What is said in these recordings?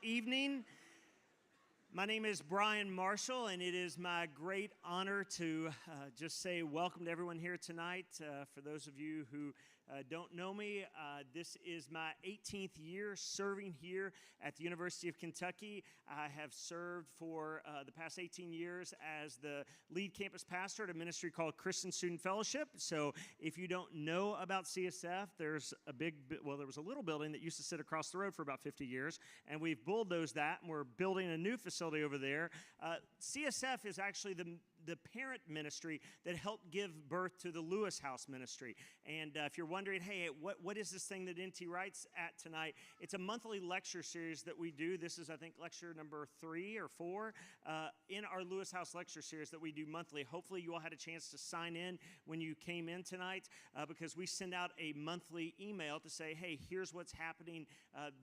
evening. My name is Brian Marshall, and it is my great honor to just say welcome to everyone here tonight. For those of you who don't know me, this is my 18th year serving here at the University of Kentucky. I have served for the past 18 years as the lead campus pastor at a ministry called Christian Student Fellowship. So if you don't know about CSF, there was a little building that used to sit across the road for about 50 years, and we've bulldozed that, and we're building a new facility over there. CSF is actually the parent ministry that helped give birth to the Lewis House ministry. And if you're wondering, hey, what is this thing that NT Wright's at tonight? It's a monthly lecture series that we do. This is, I think, lecture number 3 or 4 in our Lewis House lecture series that we do monthly. Hopefully you all had a chance to sign in when you came in tonight because we send out a monthly email to say, hey, here's what's happening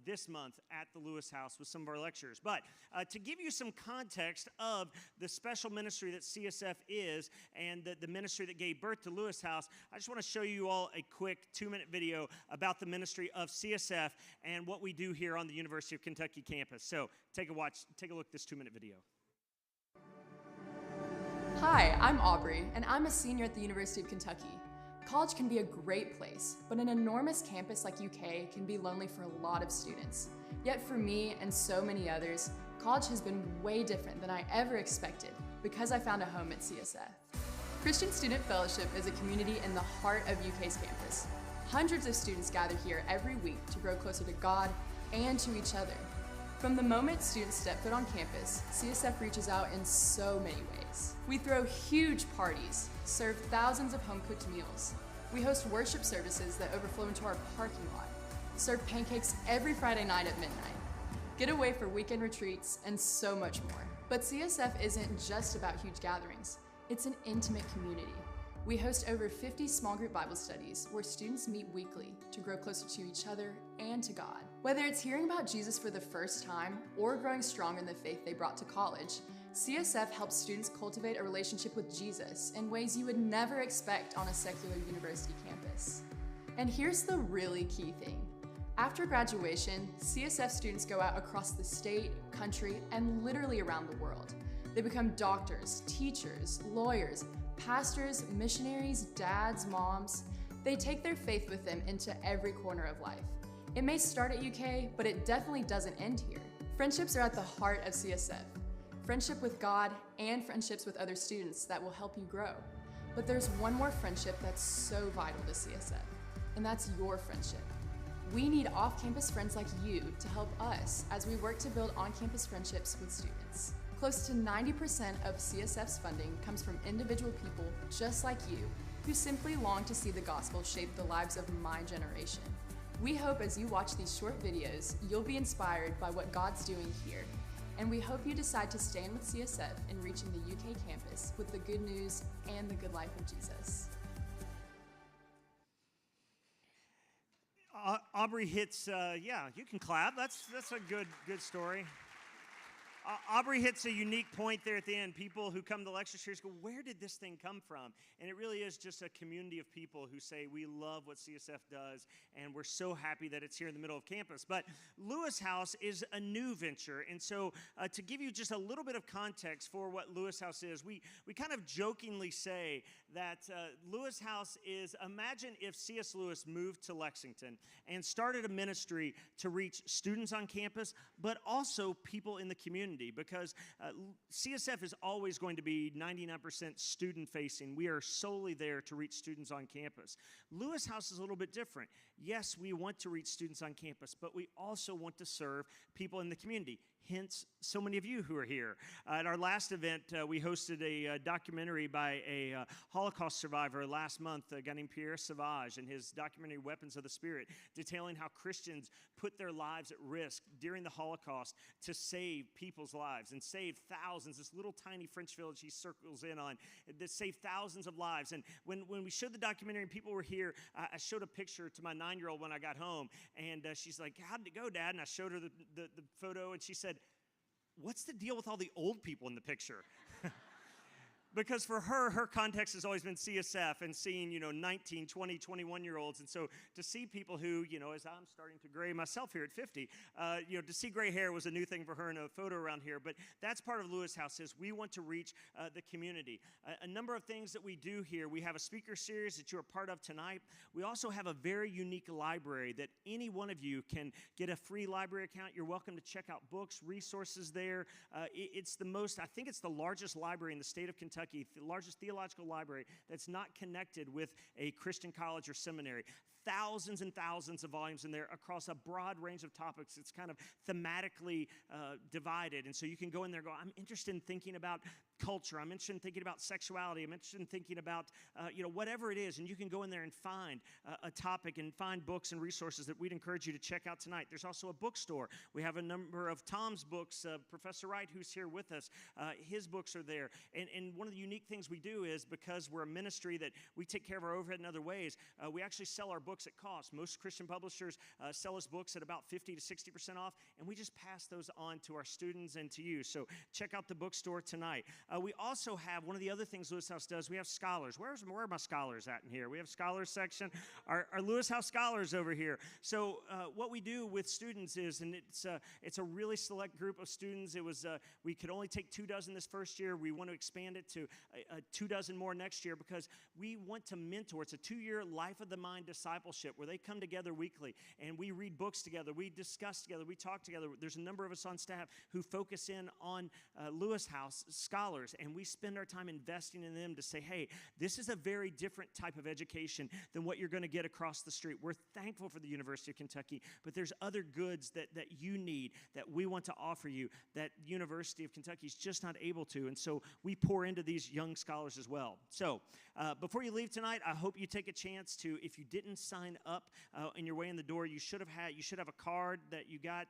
this month at the Lewis House with some of our lectures. But to give you some context of the special ministry that CSF is and the ministry that gave birth to Lewis House, I just want to show you all a quick 2-minute video about the ministry of CSF and what we do here on the University of Kentucky campus. So take a look at this 2-minute video. Hi, I'm Aubrey, and I'm a senior at the University of Kentucky. College can be a great place, but an enormous campus like UK can be lonely for a lot of students. Yet for me and so many others, college has been way different than I ever expected because I found a home at CSF. Christian Student Fellowship is a community in the heart of UK's campus. Hundreds of students gather here every week to grow closer to God and to each other. From the moment students step foot on campus, CSF reaches out in so many ways. We throw huge parties, serve thousands of home-cooked meals. We host worship services that overflow into our parking lot, serve pancakes every Friday night at midnight, get away for weekend retreats, and so much more. But CSF isn't just about huge gatherings. It's an intimate community. We host over 50 small group Bible studies where students meet weekly to grow closer to each other and to God. Whether it's hearing about Jesus for the first time or growing strong in the faith they brought to college, CSF helps students cultivate a relationship with Jesus in ways you would never expect on a secular university campus. And here's the really key thing. After graduation, CSF students go out across the state, country, and literally around the world. They become doctors, teachers, lawyers, pastors, missionaries, dads, moms. They take their faith with them into every corner of life. It may start at UK, but it definitely doesn't end here. Friendships are at the heart of CSF. Friendship with God and friendships with other students that will help you grow. But there's one more friendship that's so vital to CSF, and that's your friendship. We need off-campus friends like you to help us as we work to build on-campus friendships with students. Close to 90% of CSF's funding comes from individual people just like you who simply long to see the gospel shape the lives of my generation. We hope as you watch these short videos, you'll be inspired by what God's doing here. And we hope you decide to stand with CSF in reaching the UK campus with the good news and the good life of Jesus. Aubrey hits, you can clap. That's a good story. Aubrey hits a unique point there at the end. People who come to the lecture series go, where did this thing come from? And it really is just a community of people who say, we love what CSF does, and we're so happy that it's here in the middle of campus. But Lewis House is a new venture, and so to give you just a little bit of context for what Lewis House is, we kind of jokingly say that Lewis House is, imagine if C.S. Lewis moved to Lexington and started a ministry to reach students on campus, but also people in the community. Because CSF is always going to be 99% student-facing. We are solely there to reach students on campus. Lewis House is a little bit different. Yes, we want to reach students on campus, but we also want to serve people in the community. Hence, so many of you who are here. At our last event, we hosted a documentary by a Holocaust survivor last month, a guy named Pierre Savage, and his documentary, Weapons of the Spirit, detailing how Christians put their lives at risk during the Holocaust to save people's lives and save thousands. This little tiny French village he circles in on that saved thousands of lives. And when we showed the documentary and people were here, I showed a picture to my 9-year-old when I got home, and she's like, how did it go, Dad? And I showed her the photo, and she said, what's the deal with all the old people in the picture? because for her context has always been CSF and seeing, 19, 20, 21-year-olds. And so to see people who, as I'm starting to gray myself here at 50, to see gray hair was a new thing for her in a photo around here. But that's part of Lewis House is we want to reach the community. A number of things that we do here. We have a speaker series that you're a part of tonight. We also have a very unique library that any one of you can get a free library account. You're welcome to check out books, resources there. It's I think it's the largest library in the state of Kentucky, the largest theological library that's not connected with a Christian college or seminary. Thousands and thousands of volumes in there across a broad range of topics. It's kind of thematically divided. And so you can go in there and go, I'm interested in thinking about culture. I'm interested in thinking about sexuality. I'm interested in thinking about, whatever it is. And you can go in there and find a topic and find books and resources that we'd encourage you to check out tonight. There's also a bookstore. We have a number of Tom's books. Professor Wright, who's here with us, his books are there. And one of the unique things we do is because we're a ministry that we take care of our overhead in other ways, we actually sell our books at cost. Most Christian publishers sell us books at about 50 to 60% off, and we just pass those on to our students and to you. So check out the bookstore tonight. We also have, one of the other things Lewis House does, we have scholars. Where are my scholars at in here? We have scholars section. Our Lewis House scholars over here. So what we do with students is, and it's a really select group of students. It was we could only take 24 this first year. We want to expand it to 24 more next year because we want to mentor. It's a 2-year life of the mind discipleship where they come together weekly and we read books together, we discuss together, we talk together. There's a number of us on staff who focus in on Lewis House scholars, and we spend our time investing in them to say, hey, this is a very different type of education than what you're going to get across the street. We're thankful for the University of Kentucky, but there's other goods that you need that we want to offer you that University of Kentucky is just not able to, and so we pour into these young scholars as well. So before you leave tonight, I hope you take a chance to, if you didn't sign up on your way in the door, you should have a card that you got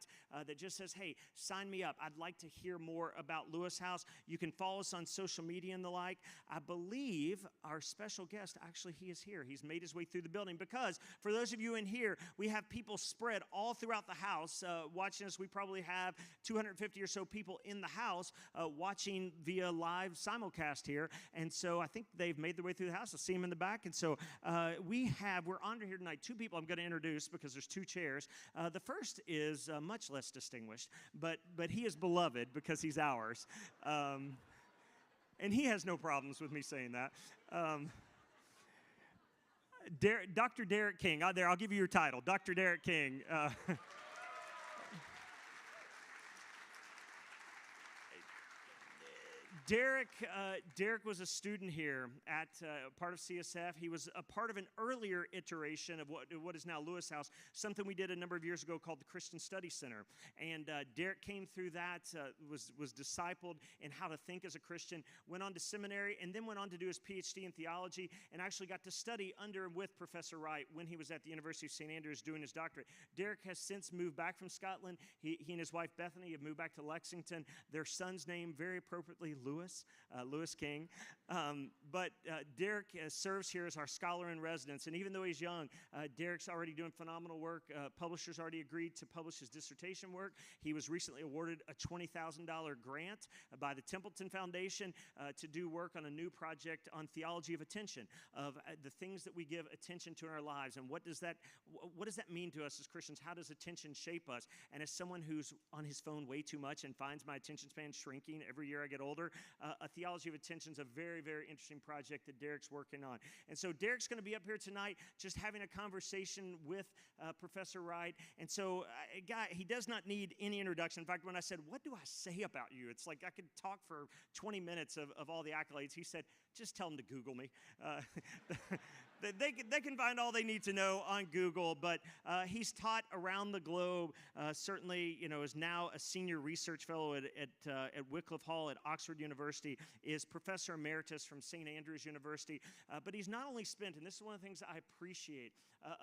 that just says, hey, sign me up. I'd like to hear more about Lewis House. You can follow us on social media and the like. I believe our special guest, actually, he is here. He's made his way through the building because for those of you in here, we have people spread all throughout the house watching us. We probably have 250 or so people in the house watching via live simulcast here. And so I think they've made their way through the house. I see them in the back. And so we're honored here tonight. 2 people I'm going to introduce because there's 2 chairs. The first is much less distinguished, but he is beloved because he's ours. And he has no problems with me saying that. Dr. Derek King. I'll give you your title. Dr. Derek King. Derek was a student here at part of CSF. He was a part of an earlier iteration of what is now Lewis House, something we did a number of years ago called the Christian Study Center. And Derek came through that, was discipled in how to think as a Christian, went on to seminary, and then went on to do his PhD in theology, and actually got to study under and with Professor Wright when he was at the University of St. Andrews doing his doctorate. Derek has since moved back from Scotland. He and his wife Bethany have moved back to Lexington. Their son's name, very appropriately, Lewis King. But Derek serves here as our scholar in residence. And even though he's young, Derek's already doing phenomenal work. Publishers already agreed to publish his dissertation work. He was recently awarded a $20,000 grant by the Templeton Foundation to do work on a new project on theology of attention, of the things that we give attention to in our lives. And what does that mean to us as Christians? How does attention shape us? And as someone who's on his phone way too much and finds my attention span shrinking every year I get older, a theology of attention is a very, very interesting project that Derek's working on. And so Derek's going to be up here tonight just having a conversation with Professor Wright. And so, he does not need any introduction. In fact, when I said, what do I say about you? It's like I could talk for 20 minutes of all the accolades. He said, just tell them to Google me. They can find all they need to know on Google, but he's taught around the globe. Certainly, is now a senior research fellow at Wycliffe Hall at Oxford University, is professor emeritus from St. Andrews University. But he's not only spent, and this is one of the things I appreciate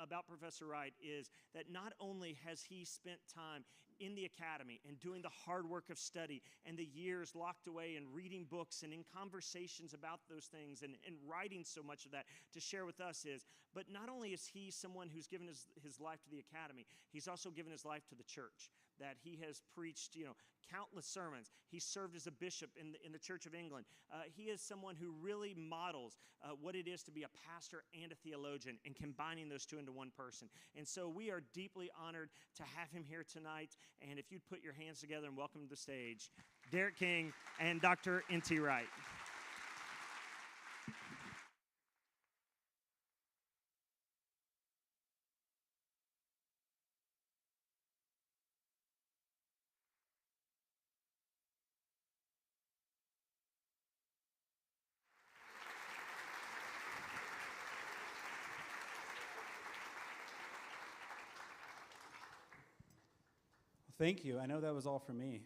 about Professor Wright, is that not only has he spent time in the academy and doing the hard work of study and the years locked away and reading books and in conversations about those things and writing so much of that to share with us but not only is he someone who's given his life to the academy, he's also given his life to the church. that he has preached, countless sermons. He served as a bishop in the Church of England. He is someone who really models what it is to be a pastor and a theologian and combining those two into one person. And so we are deeply honored to have him here tonight. And if you'd put your hands together and welcome to the stage, Derek King and Dr. N.T. Wright. Thank you. I know that was all for me.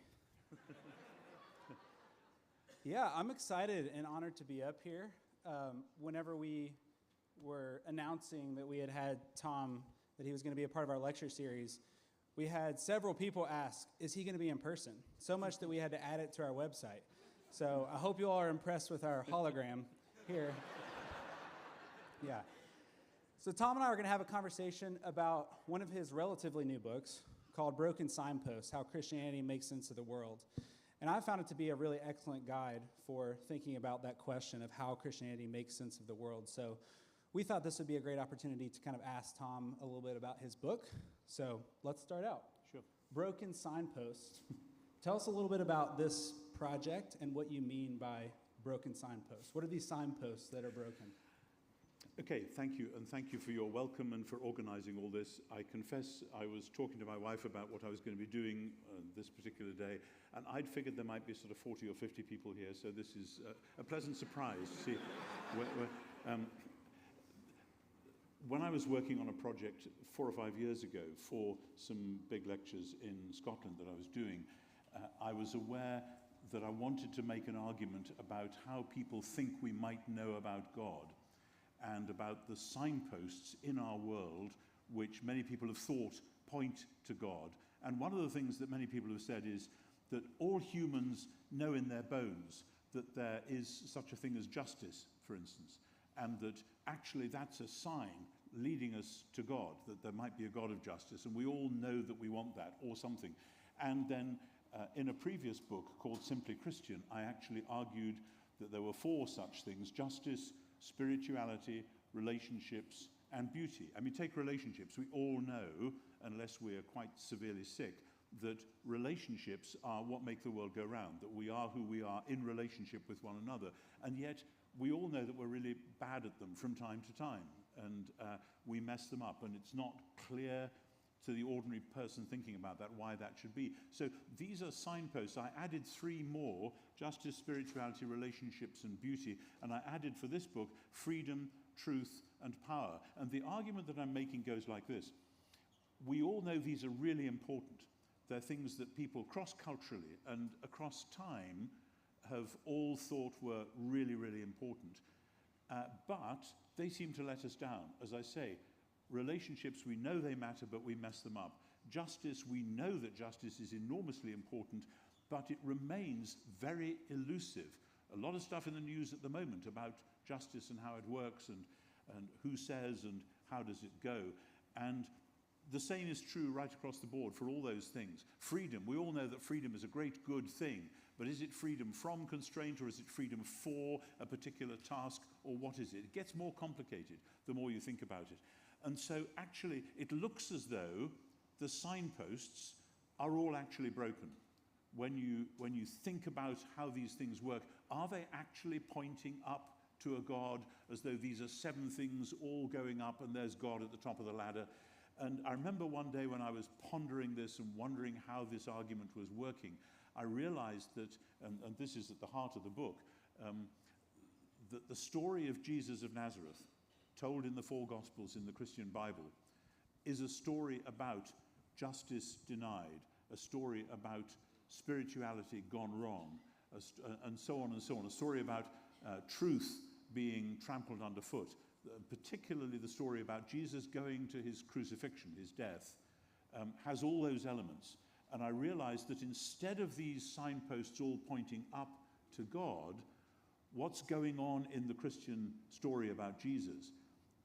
Yeah, I'm excited and honored to be up here. Whenever we were announcing that we had Tom, that he was going to be a part of our lecture series, we had several people ask, is he going to be in person? So much that we had to add it to our website. So I hope you all are impressed with our hologram here. Yeah. So Tom and I are going to have a conversation about one of his relatively new books, called Broken Signposts, How Christianity Makes Sense of the World. And I found it to be a really excellent guide for thinking about that question of how Christianity makes sense of the world. So we thought this would be a great opportunity to kind of ask Tom a little bit about his book. So let's start out. Sure. Broken Signposts. Tell us a little bit about this project and what you mean by broken signposts. What are these signposts that are broken? Okay, thank you, and thank you for your welcome and for organizing all this. I confess I was talking to my wife about what I was going to be doing this particular day, and I'd figured there might be sort of 40 or 50 people here, so this is a pleasant surprise to see. When I was working on a project 4 or 5 years ago for some big lectures in Scotland that I was doing, I was aware that I wanted to make an argument about how people think we might know about God, and about the signposts in our world which many people have thought point to God. And one of the things that many people have said is that all humans know in their bones that there is such a thing as justice, for instance, and that actually that's a sign leading us to God, that there might be a God of justice, and we all know that we want that, or something. And then in a previous book called Simply Christian, I actually argued that there were 4 such things: justice, spirituality, relationships, and beauty. I mean, take relationships. We all know, unless we're quite severely sick, that relationships are what make the world go round, that we are who we are in relationship with one another. And yet, we all know that we're really bad at them from time to time, and we mess them up, and it's not clear to the ordinary person thinking about that why that should be. So these are signposts. I added 3 more: justice, spirituality, relationships, and beauty. And I added for this book freedom, truth, and power. And the argument that I'm making goes like this. We all know these are really important. They're things that people cross-culturally and across time have all thought were really, really important. But they seem to let us down. As I say, relationships, we know they matter, but we mess them up. Justice, we know that justice is enormously important, but it remains very elusive. A lot of stuff in the news at the moment about justice and how it works, and who says and how does it go. And the same is true right across the board for all those things. Freedom, we all know that freedom is a great good thing, but is it freedom from constraint, or is it freedom for a particular task, or what is it? It gets more complicated the more you think about it. And so actually, it looks as though the signposts are all actually broken. When you think about how these things work, are they actually pointing up to a God, as though these are 7 things all going up and there's God at the top of the ladder? And I remember one day when I was pondering this and wondering how this argument was working, I realized that, and this is at the heart of the book, that the story of Jesus of Nazareth, told in the 4 Gospels in the Christian Bible, is a story about justice denied, a story about spirituality gone wrong, and so on and so on, a story about truth being trampled underfoot, particularly the story about Jesus going to his crucifixion, his death, has all those elements. And I realized that instead of these signposts all pointing up to God, what's going on in the Christian story about Jesus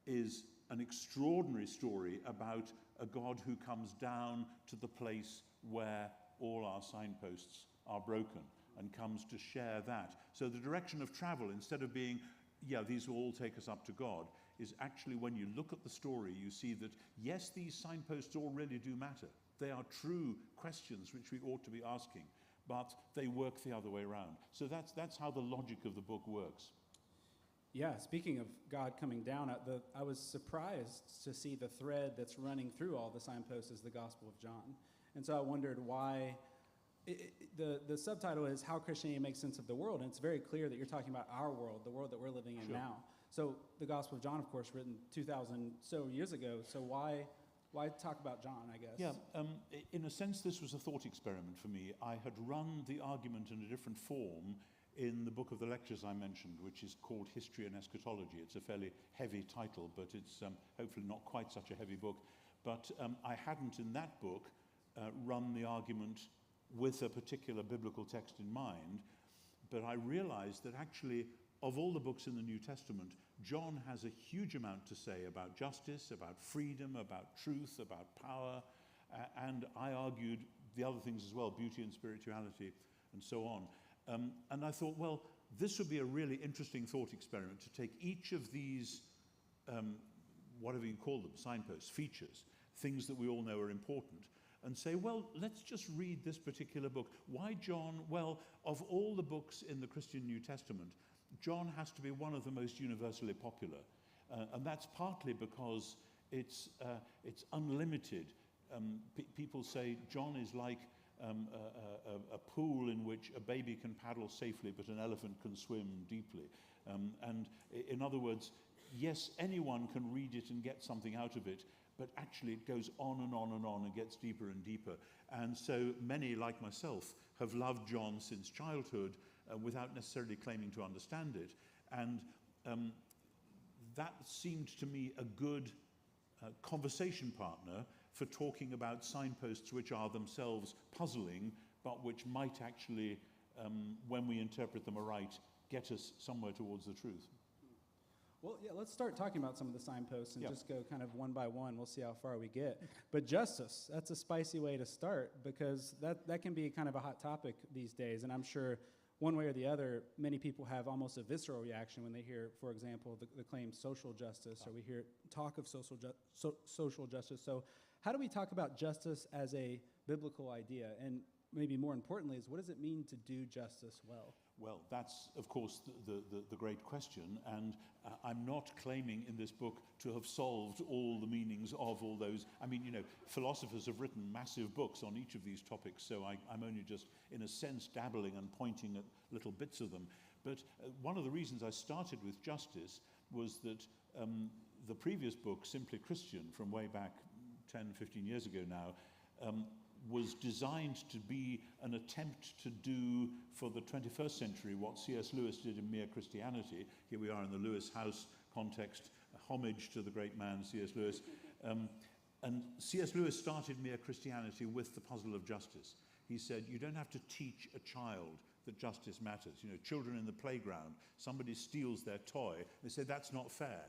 is an extraordinary story about a God who comes down to the place where all our signposts are broken, and comes to share that. So the direction of travel, instead of being, yeah, these will all take us up to God, is actually, when you look at the story, you see that, yes, these signposts all really do matter. They are true questions which we ought to be asking, but they work the other way around. So that's how the logic of the book works. Yeah, speaking of God coming down, I was surprised to see the thread that's running through all the signposts is the Gospel of John. And so I wondered why. The subtitle is How Christianity Makes Sense of the World, and it's very clear that you're talking about our world, the world that we're living in now. So the Gospel of John, of course, written 2,000 so years ago, so why talk about John, I guess? Yeah, in a sense, this was a thought experiment for me. I had run the argument in a different form in the book of the lectures I mentioned, which is called History and Eschatology. It's a fairly heavy title, but it's hopefully not quite such a heavy book. But I hadn't in that book run the argument with a particular biblical text in mind, but I realized that actually, of all the books in the New Testament, John has a huge amount to say about justice, about freedom, about truth, about power, and I argued the other things as well, beauty and spirituality, and so on. And I thought, well, this would be a really interesting thought experiment to take each of these, whatever you call them, signposts, features, things that we all know are important, and say, well, let's just read this particular book. Why John? Well, of all the books in the Christian New Testament, John has to be one of the most universally popular. And that's partly because it's unlimited. People say John is like a pool in which a baby can paddle safely, but an elephant can swim deeply. And in other words, yes, anyone can read it and get something out of it, but actually it goes on and on and on and gets deeper and deeper. And so many, like myself, have loved John since childhood without necessarily claiming to understand it. And that seemed to me a good conversation partner for talking about signposts which are themselves puzzling, but which might actually, when we interpret them aright, get us somewhere towards the truth. Well, yeah, let's start talking about some of the signposts and just go kind of one by one. We'll see how far we get. But justice, that's a spicy way to start, because that can be kind of a hot topic these days. And I'm sure one way or the other, many people have almost a visceral reaction when they hear, for example, the claim social justice, or we hear talk of social justice. So how do we talk about justice as a biblical idea? And maybe more importantly is, what does it mean to do justice well? Well, that's, of course, the great question, and I'm not claiming in this book to have solved all the meanings of all those. I mean, you know, philosophers have written massive books on each of these topics, so I'm only just, in a sense, dabbling and pointing at little bits of them. But one of the reasons I started with justice was that the previous book, Simply Christian, from way back 10, 15 years ago now, was designed to be an attempt to do for the 21st century what C.S. Lewis did in Mere Christianity. Here we are in the Lewis House context, a homage to the great man C.S. Lewis. And C.S. Lewis started Mere Christianity with the puzzle of justice. He said, you don't have to teach a child that justice matters. You know, children in the playground, somebody steals their toy, they say, that's not fair.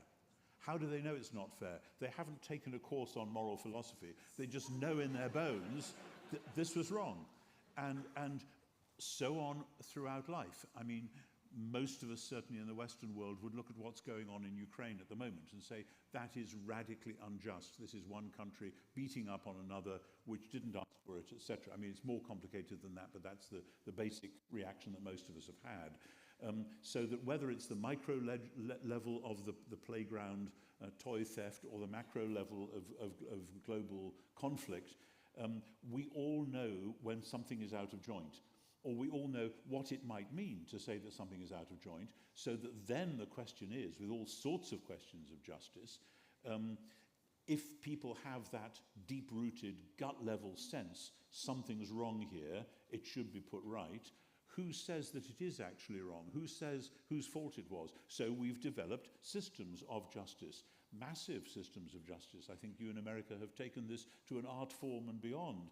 How do they know it's not fair? They haven't taken a course on moral philosophy. They just know in their bones that this was wrong. And so on throughout life. I mean, most of us, certainly in the Western world, would look at what's going on in Ukraine at the moment and say, that is radically unjust. This is one country beating up on another which didn't ask for it, etc. I mean, it's more complicated than that, but that's the basic reaction that most of us have had. So that whether it's the micro level of the playground toy theft or the macro level of global conflict, we all know when something is out of joint, or we all know what it might mean to say that something is out of joint, so that then the question is, with all sorts of questions of justice, if people have that deep-rooted, gut-level sense, something's wrong here, it should be put right, who says that it is actually wrong? Who says whose fault it was? So we've developed systems of justice, massive systems of justice. I think you in America have taken this to an art form and beyond.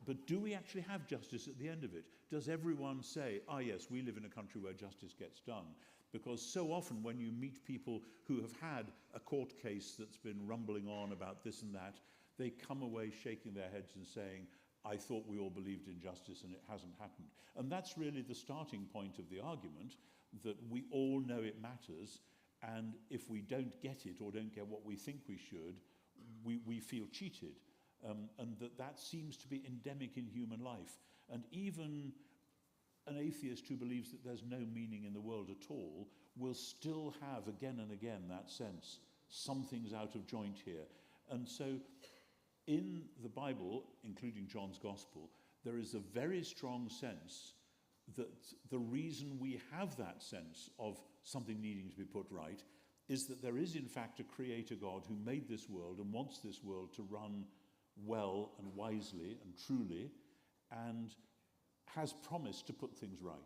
But do we actually have justice at the end of it? Does everyone say, ah, yes, we live in a country where justice gets done? Because so often when you meet people who have had a court case that's been rumbling on about this and that, they come away shaking their heads and saying, I thought we all believed in justice and it hasn't happened. And that's really the starting point of the argument, that we all know it matters, and if we don't get it or don't get what we think we should, we feel cheated. And that seems to be endemic in human life. And even an atheist who believes that there's no meaning in the world at all will still have again and again that sense, something's out of joint here. And so in the Bible, including John's Gospel, there is a very strong sense that the reason we have that sense of something needing to be put right is that there is in fact a creator God who made this world and wants this world to run well and wisely and truly, and has promised to put things right.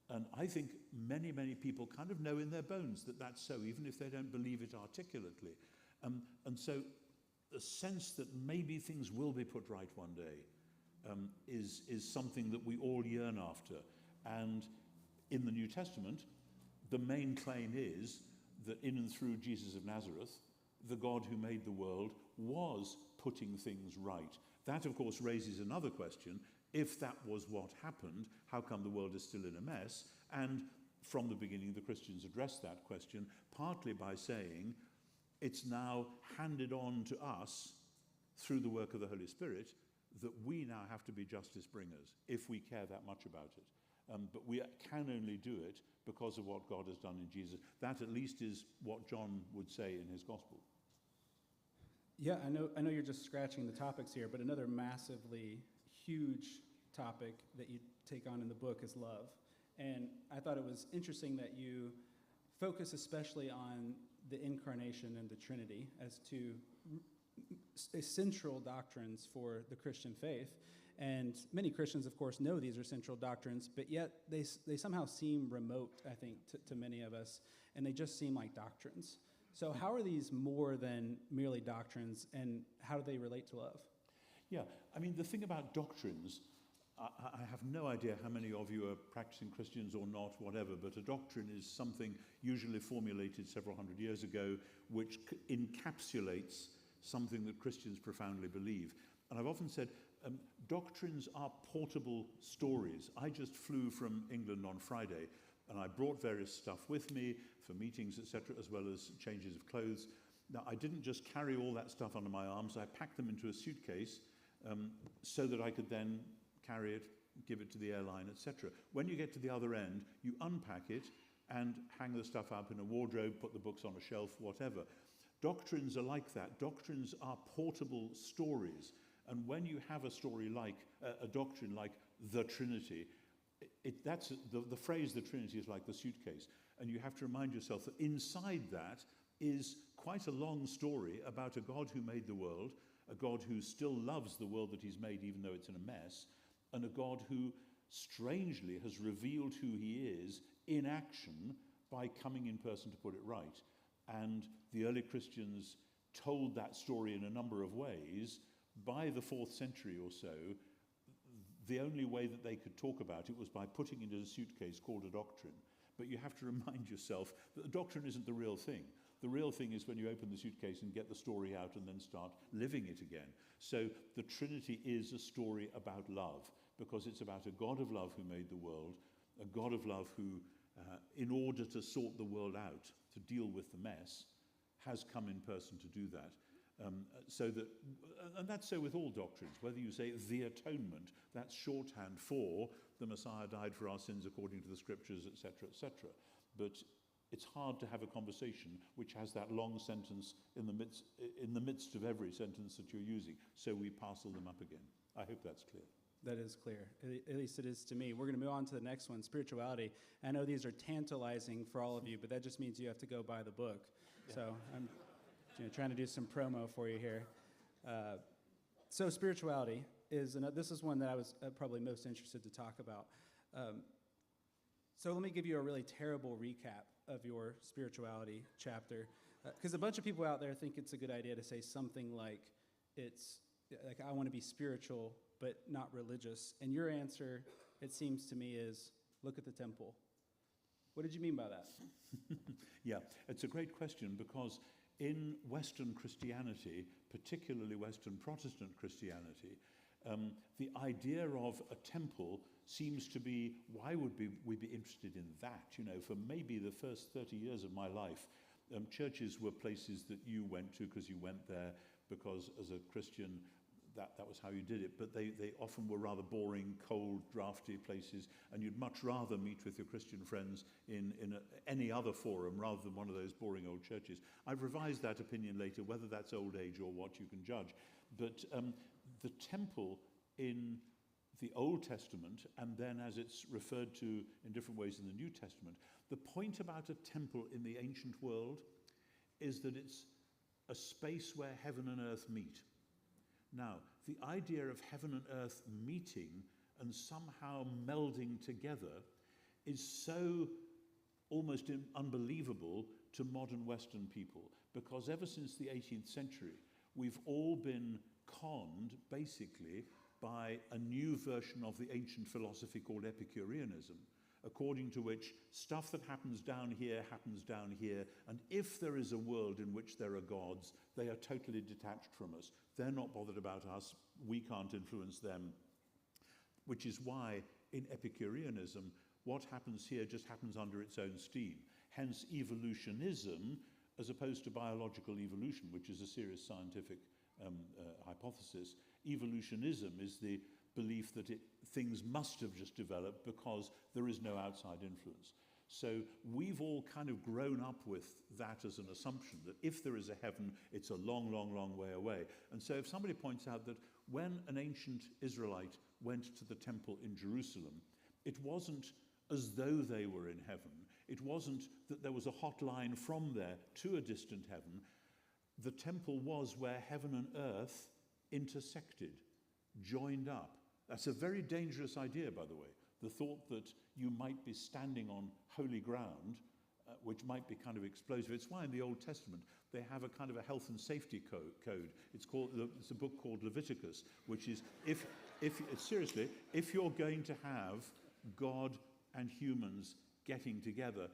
And I think many, many people kind of know in their bones that that's so, even if they don't believe it articulately. And so the sense that maybe things will be put right one day is something that we all yearn after. And in the New Testament, the main claim is that in and through Jesus of Nazareth, the God who made the world was putting things right. That, of course, raises another question. If that was what happened, how come the world is still in a mess? And from the beginning, the Christians addressed that question, partly by saying, it's now handed on to us through the work of the Holy Spirit that we now have to be justice bringers, if we care that much about it. But we can only do it because of what God has done in Jesus. That at least is what John would say in his gospel. Yeah, I know you're just scratching the topics here, but another massively huge topic that you take on in the book is love. And I thought it was interesting that you focus especially on the incarnation and the Trinity as two central doctrines for the Christian faith. And many Christians, of course, know these are central doctrines, but yet they somehow seem remote, I think, to many of us, and they just seem like doctrines. So how are these more than merely doctrines, and how do they relate to love? Yeah, I mean, the thing about doctrines, I have no idea how many of you are practicing Christians or not, whatever, but a doctrine is something usually formulated several hundred years ago which encapsulates something that Christians profoundly believe. And I've often said, doctrines are portable stories. I just flew from England on Friday, and I brought various stuff with me for meetings, etc., as well as changes of clothes. Now, I didn't just carry all that stuff under my arms. I packed them into a suitcase so that I could then carry it, give it to the airline, etc. When you get to the other end, you unpack it and hang the stuff up in a wardrobe, put the books on a shelf, whatever. Doctrines are like that. Doctrines are portable stories. And when you have a story like, a doctrine like the Trinity, that's the phrase the Trinity is like the suitcase. And you have to remind yourself that inside that is quite a long story about a God who made the world, a God who still loves the world that he's made even though it's in a mess, and a God who strangely has revealed who he is in action by coming in person to put it right. And the early Christians told that story in a number of ways. By the 4th century or so, the only way that they could talk about it was by putting it in a suitcase called a doctrine. But you have to remind yourself that the doctrine isn't the real thing. The real thing is when you open the suitcase and get the story out and then start living it again. So the Trinity is a story about love, because it's about a God of love who made the world, a God of love who, in order to sort the world out, to deal with the mess, has come in person to do that. And that's so with all doctrines. Whether you say the atonement, that's shorthand for the Messiah died for our sins according to the scriptures, etc., etc. But it's hard to have a conversation which has that long sentence in the midst of every sentence that you're using. So we parcel them up again. I hope that's clear. That is clear. At least it is to me. We're going to move on to the next one, spirituality. I know these are tantalizing for all of you, but that just means you have to go buy the book. Yeah. So I'm trying to do some promo for you here. So spirituality this is one that I was probably most interested to talk about. So let me give you a really terrible recap of your spirituality chapter, because a bunch of people out there think it's a good idea to say something like, I want to be spiritual but not religious. And your answer, it seems to me, is look at the temple. What did you mean by that? Yeah, it's a great question because in Western Christianity, particularly Western Protestant Christianity, the idea of a temple seems to be, why would we be interested in that? You know, for maybe the first 30 years of my life, churches were places that you went to because you went there because as a Christian, that was how you did it. But they often were rather boring, cold, drafty places, and you'd much rather meet with your Christian friends in any other forum rather than one of those boring old churches. I've revised that opinion later, whether that's old age or what you can judge. But the temple in the Old Testament, and then as it's referred to in different ways in the New Testament, the point about a temple in the ancient world is that it's a space where heaven and earth meet. Now, the idea of heaven and earth meeting and somehow melding together is so almost unbelievable to modern Western people, because ever since the 18th century, we've all been conned, basically, by a new version of the ancient philosophy called Epicureanism, according to which stuff that happens down here, and if there is a world in which there are gods, they are totally detached from us. They're not bothered about us, we can't influence them, which is why in Epicureanism, what happens here just happens under its own steam. Hence evolutionism, as opposed to biological evolution, which is a serious scientific hypothesis. Evolutionism is the belief that things must have just developed because there is no outside influence. So we've all kind of grown up with that as an assumption, that if there is a heaven, it's a long, long, long way away. And so if somebody points out that when an ancient Israelite went to the temple in Jerusalem, it wasn't as though they were in heaven. It wasn't that there was a hotline from there to a distant heaven. The temple was where heaven and earth intersected, joined up. That's a very dangerous idea, by the way. The thought that you might be standing on holy ground, which might be kind of explosive. It's why in the Old Testament they have a kind of a health and safety code. It's a book called Leviticus, which is seriously, if you're going to have God and humans getting together,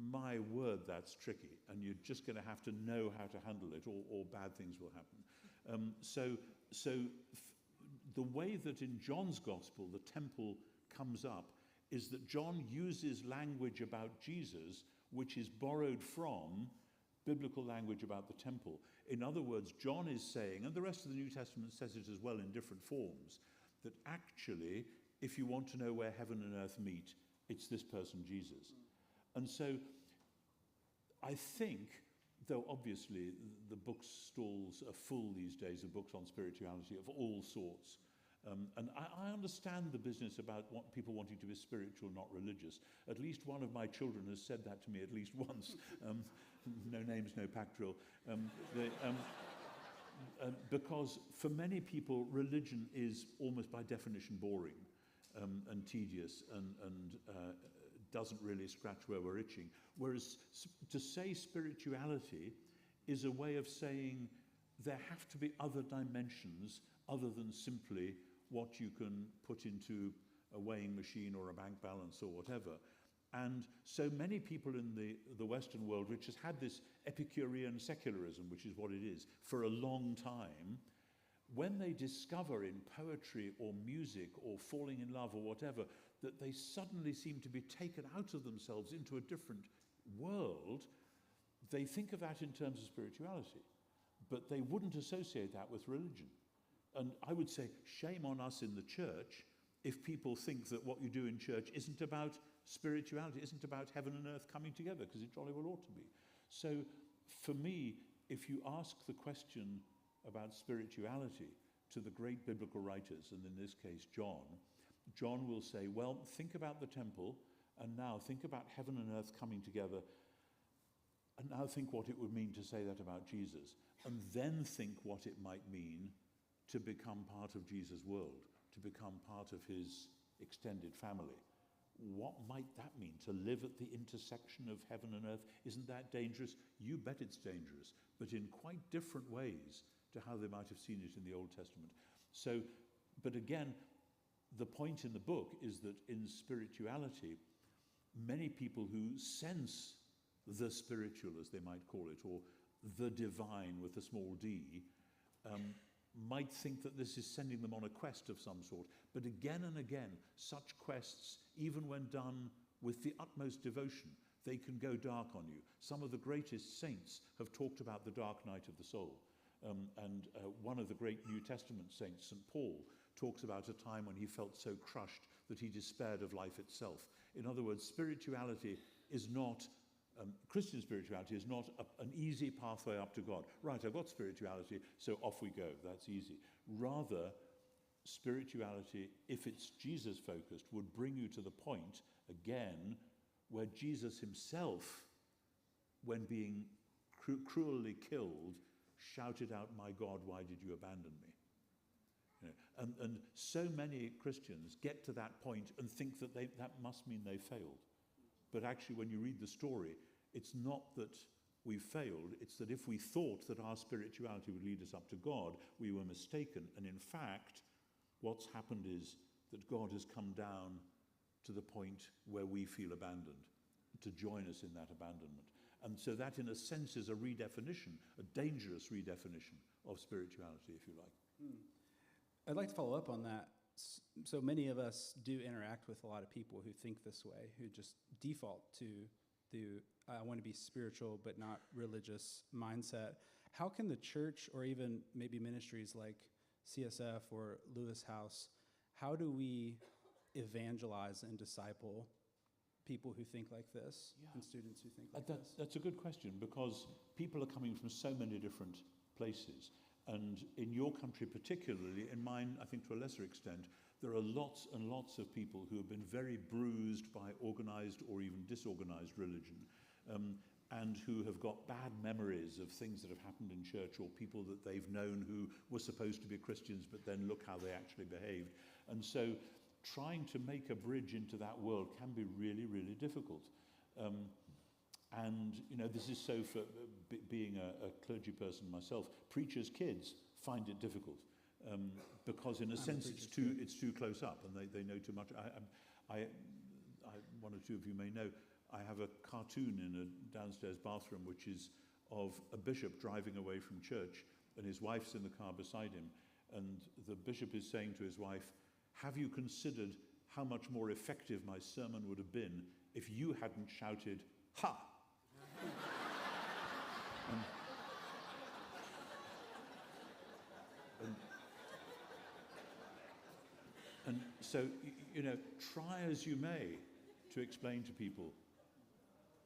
my word, that's tricky, and you're just going to have to know how to handle it, or bad things will happen. The way that in John's Gospel the temple comes up is that John uses language about Jesus which is borrowed from biblical language about the temple. In other words, John is saying, and the rest of the New Testament says it as well in different forms, that actually, if you want to know where heaven and earth meet, it's this person, Jesus. And so I think, though obviously the bookstores are full these days of books on spirituality of all sorts, and I understand the business about people wanting to be spiritual, not religious. At least one of my children has said that to me at least once. No names, no pack drill. Because for many people, religion is almost by definition boring and tedious and doesn't really scratch where we're itching. Whereas to say spirituality is a way of saying there have to be other dimensions other than simply what you can put into a weighing machine or a bank balance or whatever. And so many people in the Western world, which has had this Epicurean secularism, which is what it is, for a long time, when they discover in poetry or music or falling in love or whatever, that they suddenly seem to be taken out of themselves into a different world, they think of that in terms of spirituality, but they wouldn't associate that with religion. And I would say, shame on us in the church if people think that what you do in church isn't about spirituality, isn't about heaven and earth coming together, because it jolly well ought to be. So for me, if you ask the question about spirituality to the great biblical writers, and in this case John will say, well, think about the temple, and now think about heaven and earth coming together, and now think what it would mean to say that about Jesus, and then think what it might mean to become part of Jesus' world, to become part of his extended family. What might that mean, to live at the intersection of heaven and earth? Isn't that dangerous? You bet it's dangerous, but in quite different ways to how they might have seen it in the Old Testament. So, but again, the point in the book is that in spirituality, many people who sense the spiritual, as they might call it, or the divine with a small d, might think that this is sending them on a quest of some sort. But again and again, such quests, even when done with the utmost devotion, they can go dark on you. Some of the greatest saints have talked about the dark night of the soul. One of the great New Testament saints, St. Paul, talks about a time when he felt so crushed that he despaired of life itself. In other words, spirituality is not, Christian spirituality is not an easy pathway up to God. Right, I've got spirituality, so off we go, that's easy. Rather, spirituality, if it's Jesus-focused, would bring you to the point, again, where Jesus himself, when being cruelly killed, shouted out, "My God, why did you abandon me?" You know, and so many Christians get to that point and think that that must mean they failed. But actually, when you read the story, it's not that we failed, it's that if we thought that our spirituality would lead us up to God, we were mistaken. And in fact, what's happened is that God has come down to the point where we feel abandoned, to join us in that abandonment. And so that, in a sense, is a redefinition, a dangerous redefinition of spirituality, if you like. I'd like to follow up on that. So many of us do interact with a lot of people who think this way, who just default to the I want to be spiritual but not religious mindset. How can the church, or even maybe ministries like CSF or Lewis House, how do we evangelize and disciple people who think like this, and students who think like this? That's a good question, because people are coming from so many different places. And in your country particularly, in mine, I think to a lesser extent, there are lots and lots of people who have been very bruised by organized or even disorganized religion, and who have got bad memories of things that have happened in church, or people that they've known who were supposed to be Christians, but then look how they actually behaved. And so trying to make a bridge into that world can be really, really difficult. And, you know, this is so for being a clergy person myself. Preachers' kids find it difficult because, in a sense, it's too close up, and they know too much. One or two of you may know, I have a cartoon in a downstairs bathroom which is of a bishop driving away from church, and his wife's in the car beside him, and the bishop is saying to his wife, "Have you considered how much more effective my sermon would have been if you hadn't shouted, 'Ha!'" And so, you know, try as you may to explain to people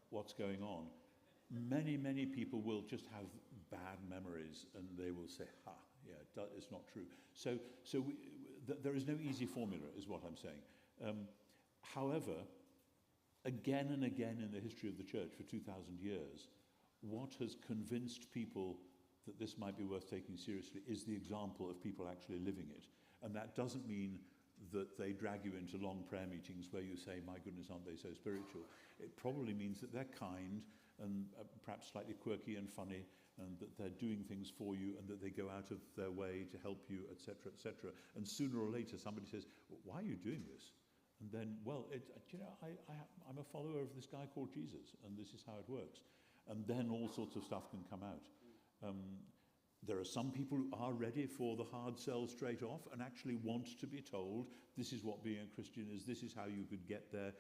what's going on, many, many people will just have bad memories, and they will say, "Ha, yeah, it's not true." So there is no easy formula, is what I'm saying. However, again and again in the history of the church for 2,000 years, what has convinced people that this might be worth taking seriously is the example of people actually living it. And that doesn't mean that they drag you into long prayer meetings where you say, "My goodness, aren't they so spiritual?" It probably means that they're kind and perhaps slightly quirky and funny, and that they're doing things for you, and that they go out of their way to help you, etc., etc. And sooner or later somebody says, "Why are you doing this?" And then, well, you know, I'm a follower of this guy called Jesus, and this is how it works. And then all sorts of stuff can come out. There are some people who are ready for the hard sell straight off and actually want to be told, this is what being a Christian is, this is how you could get there,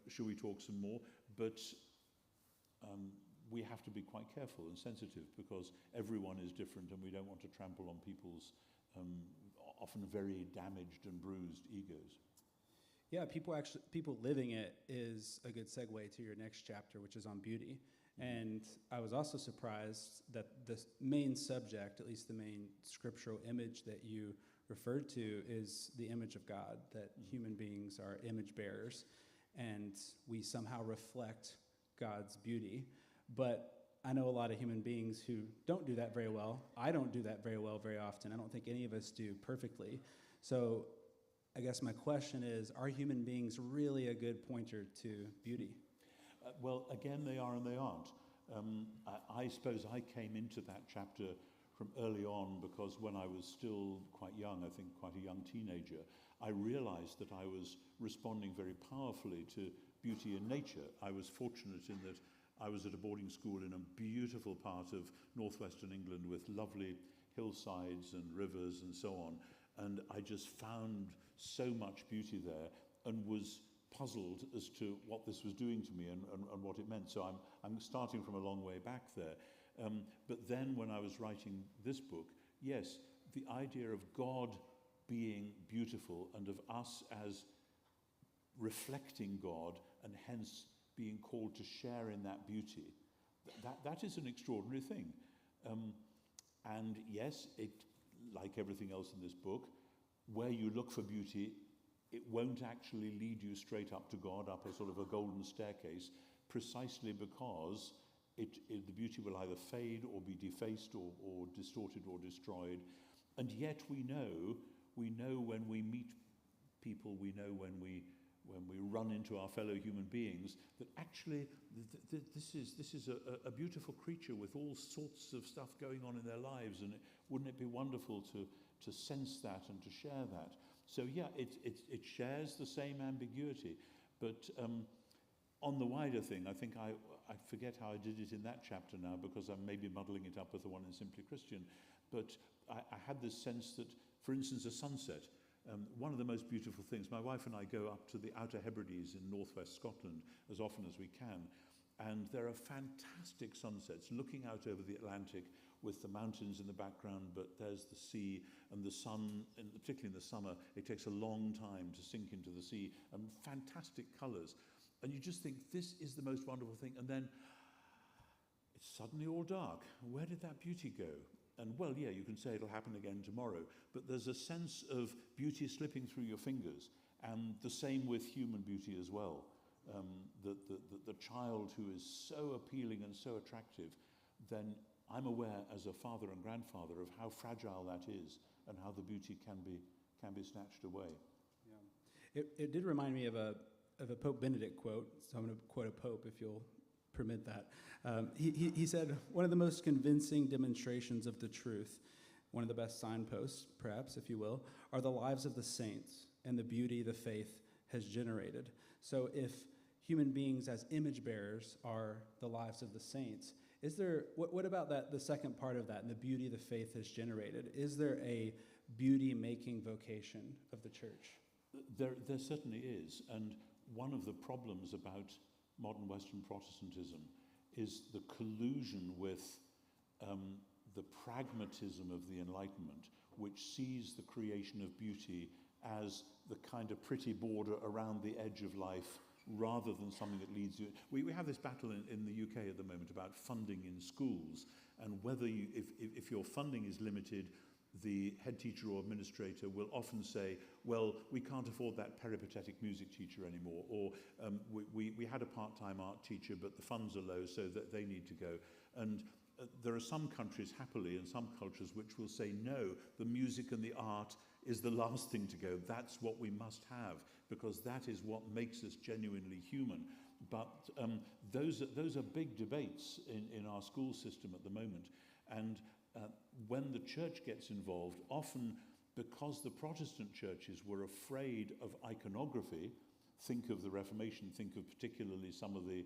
shall we talk some more? But we have to be quite careful and sensitive, because everyone is different, and we don't want to trample on people's often very damaged and bruised egos. Yeah, people living it is a good segue to your next chapter, which is on beauty. And I was also surprised that the main subject, at least the main scriptural image that you referred to, is the image of God, that human beings are image bearers, and we somehow reflect God's beauty. But I know a lot of human beings who don't do that very well. I don't do that very well very often. I don't think any of us do perfectly. So I guess my question is, are human beings really a good pointer to beauty? Well, again, they are and they aren't. I suppose I came into that chapter from early on, because when I was still quite young, I think quite a young teenager, I realized that I was responding very powerfully to beauty in nature. I was fortunate in that I was at a boarding school in a beautiful part of northwestern England with lovely hillsides and rivers and so on. And I just found so much beauty there and was puzzled as to what this was doing to me and what it meant. So I'm starting from a long way back there. But then when I was writing this book, yes, the idea of God being beautiful and of us as reflecting God and hence being called to share in that beauty, that is an extraordinary thing. And yes, it, like everything else in this book, where you look for beauty, it won't actually lead you straight up to God, up a sort of a golden staircase, precisely because the beauty will either fade or be defaced or distorted or destroyed. And yet we know when we meet people, we know when we run into our fellow human beings, that actually this is a beautiful creature with all sorts of stuff going on in their lives, and wouldn't it be wonderful to sense that and to share that? So yeah, it shares the same ambiguity, but on the wider thing, I think I forget how I did it in that chapter now, because I'm maybe muddling it up with the one in Simply Christian, but I had this sense that, for instance, a sunset, one of the most beautiful things, my wife and I go up to the Outer Hebrides in northwest Scotland as often as we can, and there are fantastic sunsets looking out over the Atlantic with the mountains in the background, but there's the sea and the sun, and particularly in the summer, it takes a long time to sink into the sea, and fantastic colours. And you just think, this is the most wonderful thing, and then it's suddenly all dark. Where did that beauty go? And well, yeah, you can say it'll happen again tomorrow, but there's a sense of beauty slipping through your fingers, and the same with human beauty as well. The child who is so appealing and so attractive, then I'm aware as a father and grandfather of how fragile that is and how the beauty can be snatched away. Yeah. It did remind me of a Pope Benedict quote, so I'm going to quote a pope if you'll permit that. He said, one of the most convincing demonstrations of the truth, one of the best signposts, perhaps, if you will, are the lives of the saints and the beauty the faith has generated. So if human beings as image bearers are the lives of the saints, is there, what about that, the second part of that, and the beauty the faith has generated? Is there a beauty-making vocation of the church? There certainly is, and one of the problems about modern Western Protestantism is the collusion with the pragmatism of the Enlightenment, which sees the creation of beauty as the kind of pretty border around the edge of life rather than something that leads you. We have this battle in the UK at the moment about funding in schools, and whether if your funding is limited, the head teacher or administrator will often say, well, we can't afford that peripatetic music teacher anymore, or we had a part-time art teacher, but the funds are low, so that they need to go. And there are some countries, happily, and some cultures which will say, no, the music and the art is the last thing to go. That's what we must have, because that is what makes us genuinely human. But those are big debates in our school system at the moment. And when the church gets involved, often because the Protestant churches were afraid of iconography, think of the Reformation, think of particularly some of the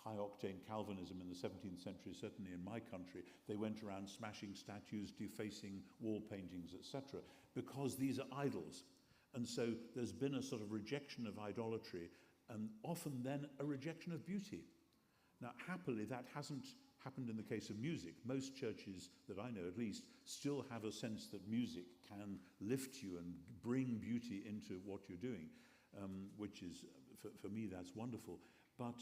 high-octane Calvinism in the 17th century, certainly in my country, they went around smashing statues, defacing wall paintings, etc., because these are idols. And so there's been a sort of rejection of idolatry, and often then a rejection of beauty. Now, happily, that hasn't happened in the case of music. Most churches, that I know at least, still have a sense that music can lift you and bring beauty into what you're doing, which is, for me, that's wonderful. But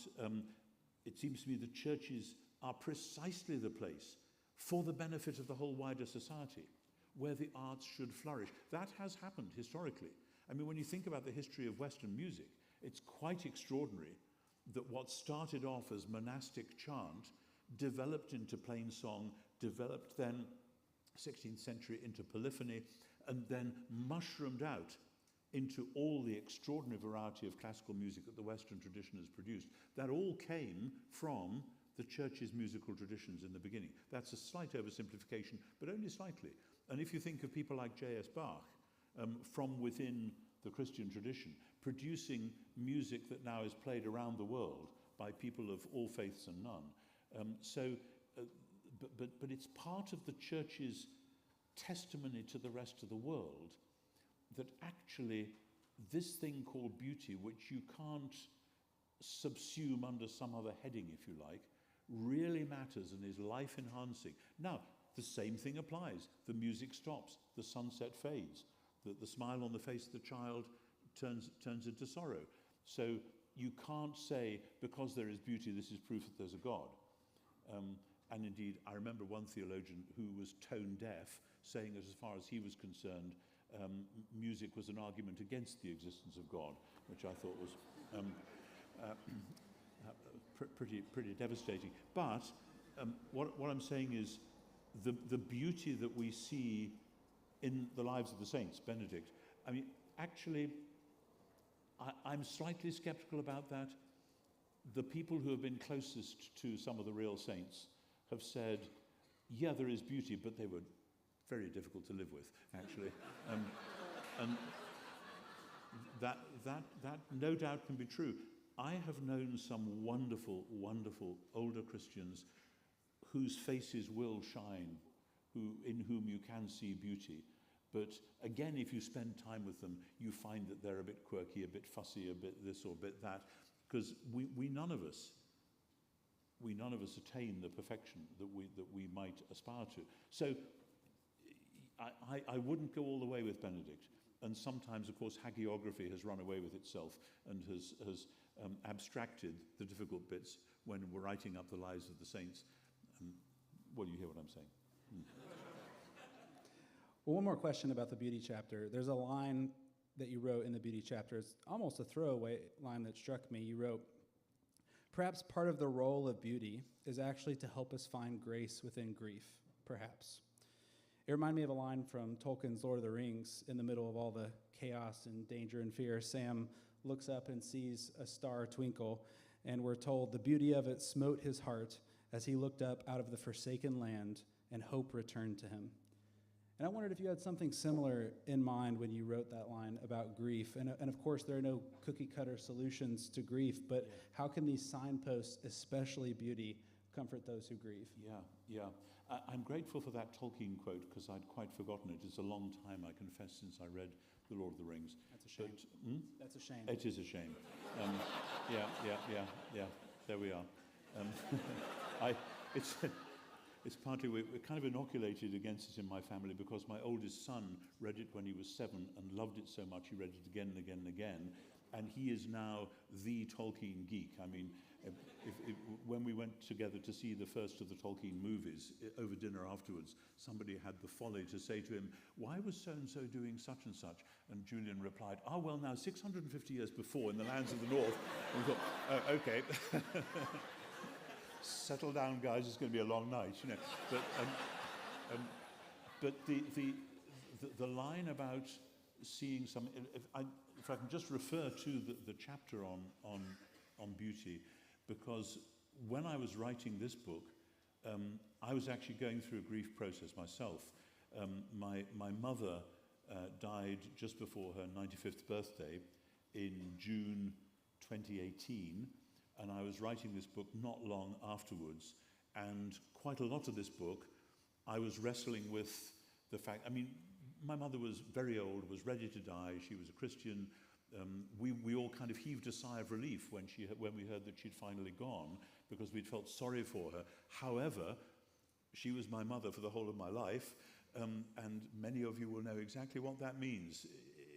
it seems to me that churches are precisely the place for the benefit of the whole wider society, where the arts should flourish. That has happened historically. I mean, when you think about the history of Western music, it's quite extraordinary that what started off as monastic chant developed into plain song, developed then 16th century into polyphony, and then mushroomed out into all the extraordinary variety of classical music that the Western tradition has produced. That all came from the church's musical traditions in the beginning. That's a slight oversimplification, but only slightly. And if you think of people like J.S. Bach, from within the Christian tradition, producing music that now is played around the world by people of all faiths and none. But it's part of the church's testimony to the rest of the world that actually this thing called beauty, which you can't subsume under some other heading, if you like, really matters and is life-enhancing. Now, the same thing applies. The music stops, the sunset fades, the smile on the face of the child turns into sorrow. So you can't say, because there is beauty, this is proof that there's a God. And indeed, I remember one theologian who was tone deaf, saying that as far as he was concerned, music was an argument against the existence of God, which I thought was pretty devastating. But what I'm saying is the beauty that we see in the lives of the saints, Benedict, I mean, actually, I'm slightly skeptical about that. The people who have been closest to some of the real saints have said, yeah, there is beauty, but they were very difficult to live with, actually. And that no doubt can be true. I have known some wonderful, wonderful older Christians whose faces will shine, in whom you can see beauty. But again, if you spend time with them, you find that they're a bit quirky, a bit fussy, a bit this or a bit that, because we none of us attain the perfection that we might aspire to. So I wouldn't go all the way with Benedict. And sometimes, of course, hagiography has run away with itself and has abstracted the difficult bits when we're writing up the lives of the saints. Well, you hear what I'm saying. Well, one more question about the beauty chapter. There's a line that you wrote in the beauty chapter. It's almost a throwaway line that struck me. You wrote, "Perhaps part of the role of beauty is actually to help us find grace within grief, perhaps." It reminded me of a line from Tolkien's Lord of the Rings. In the middle of all the chaos and danger and fear, Sam looks up and sees a star twinkle, and we're told the beauty of it smote his heart as he looked up out of the forsaken land, and hope returned to him. And I wondered if you had something similar in mind when you wrote that line about grief. And of course, there are no cookie-cutter solutions to grief, but how can these signposts, especially beauty, comfort those who grieve? Yeah. I'm grateful for that Tolkien quote, because I'd quite forgotten it. It's a long time, I confess, since I read The Lord of the Rings. That's a shame. But, That's a shame. It is a shame. Yeah. There we are. It's partly, we're kind of inoculated against it in my family because my oldest son read it when he was 7 and loved it so much he read it again and again and again. And he is now the Tolkien geek. I mean, when we went together to see the first of the Tolkien movies over dinner afterwards, somebody had the folly to say to him, "Why was so-and-so doing such and such?" And Julian replied, well, now 650 years before in the lands of the north. And we thought, oh, okay. Settle down, guys. It's going to be a long night, you know. But the line about seeing some, if I can just refer to the chapter on beauty, because when I was writing this book, I was actually going through a grief process myself. My mother died just before her 95th birthday in June 2018. And I was writing this book not long afterwards, and quite a lot of this book, I was wrestling with the fact, I mean, my mother was very old, was ready to die, she was a Christian. We all kind of heaved a sigh of relief when we heard that she'd finally gone, because we'd felt sorry for her. However, she was my mother for the whole of my life, and many of you will know exactly what that means.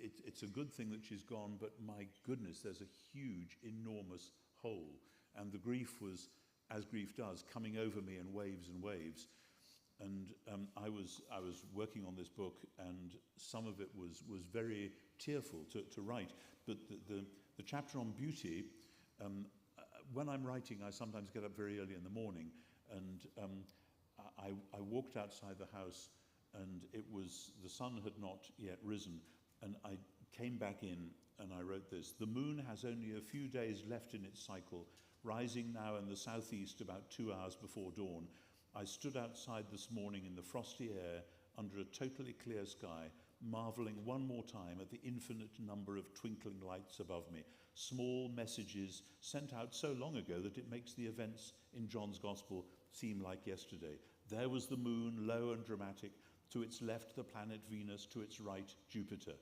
It's a good thing that she's gone, but my goodness, there's a huge, enormous hole, and the grief was, as grief does, coming over me in waves and waves. And I was working on this book, and some of it was very tearful to write. But the chapter on beauty, when I'm writing, I sometimes get up very early in the morning, and I walked outside the house, and the sun had not yet risen, and I came back in and I wrote this. The moon has only a few days left in its cycle, rising now in the southeast about 2 hours before dawn. I stood outside this morning in the frosty air under a totally clear sky, marveling one more time at the infinite number of twinkling lights above me, small messages sent out so long ago that it makes the events in John's Gospel seem like yesterday. There was the moon, low and dramatic, to its left the planet Venus, to its right Jupiter.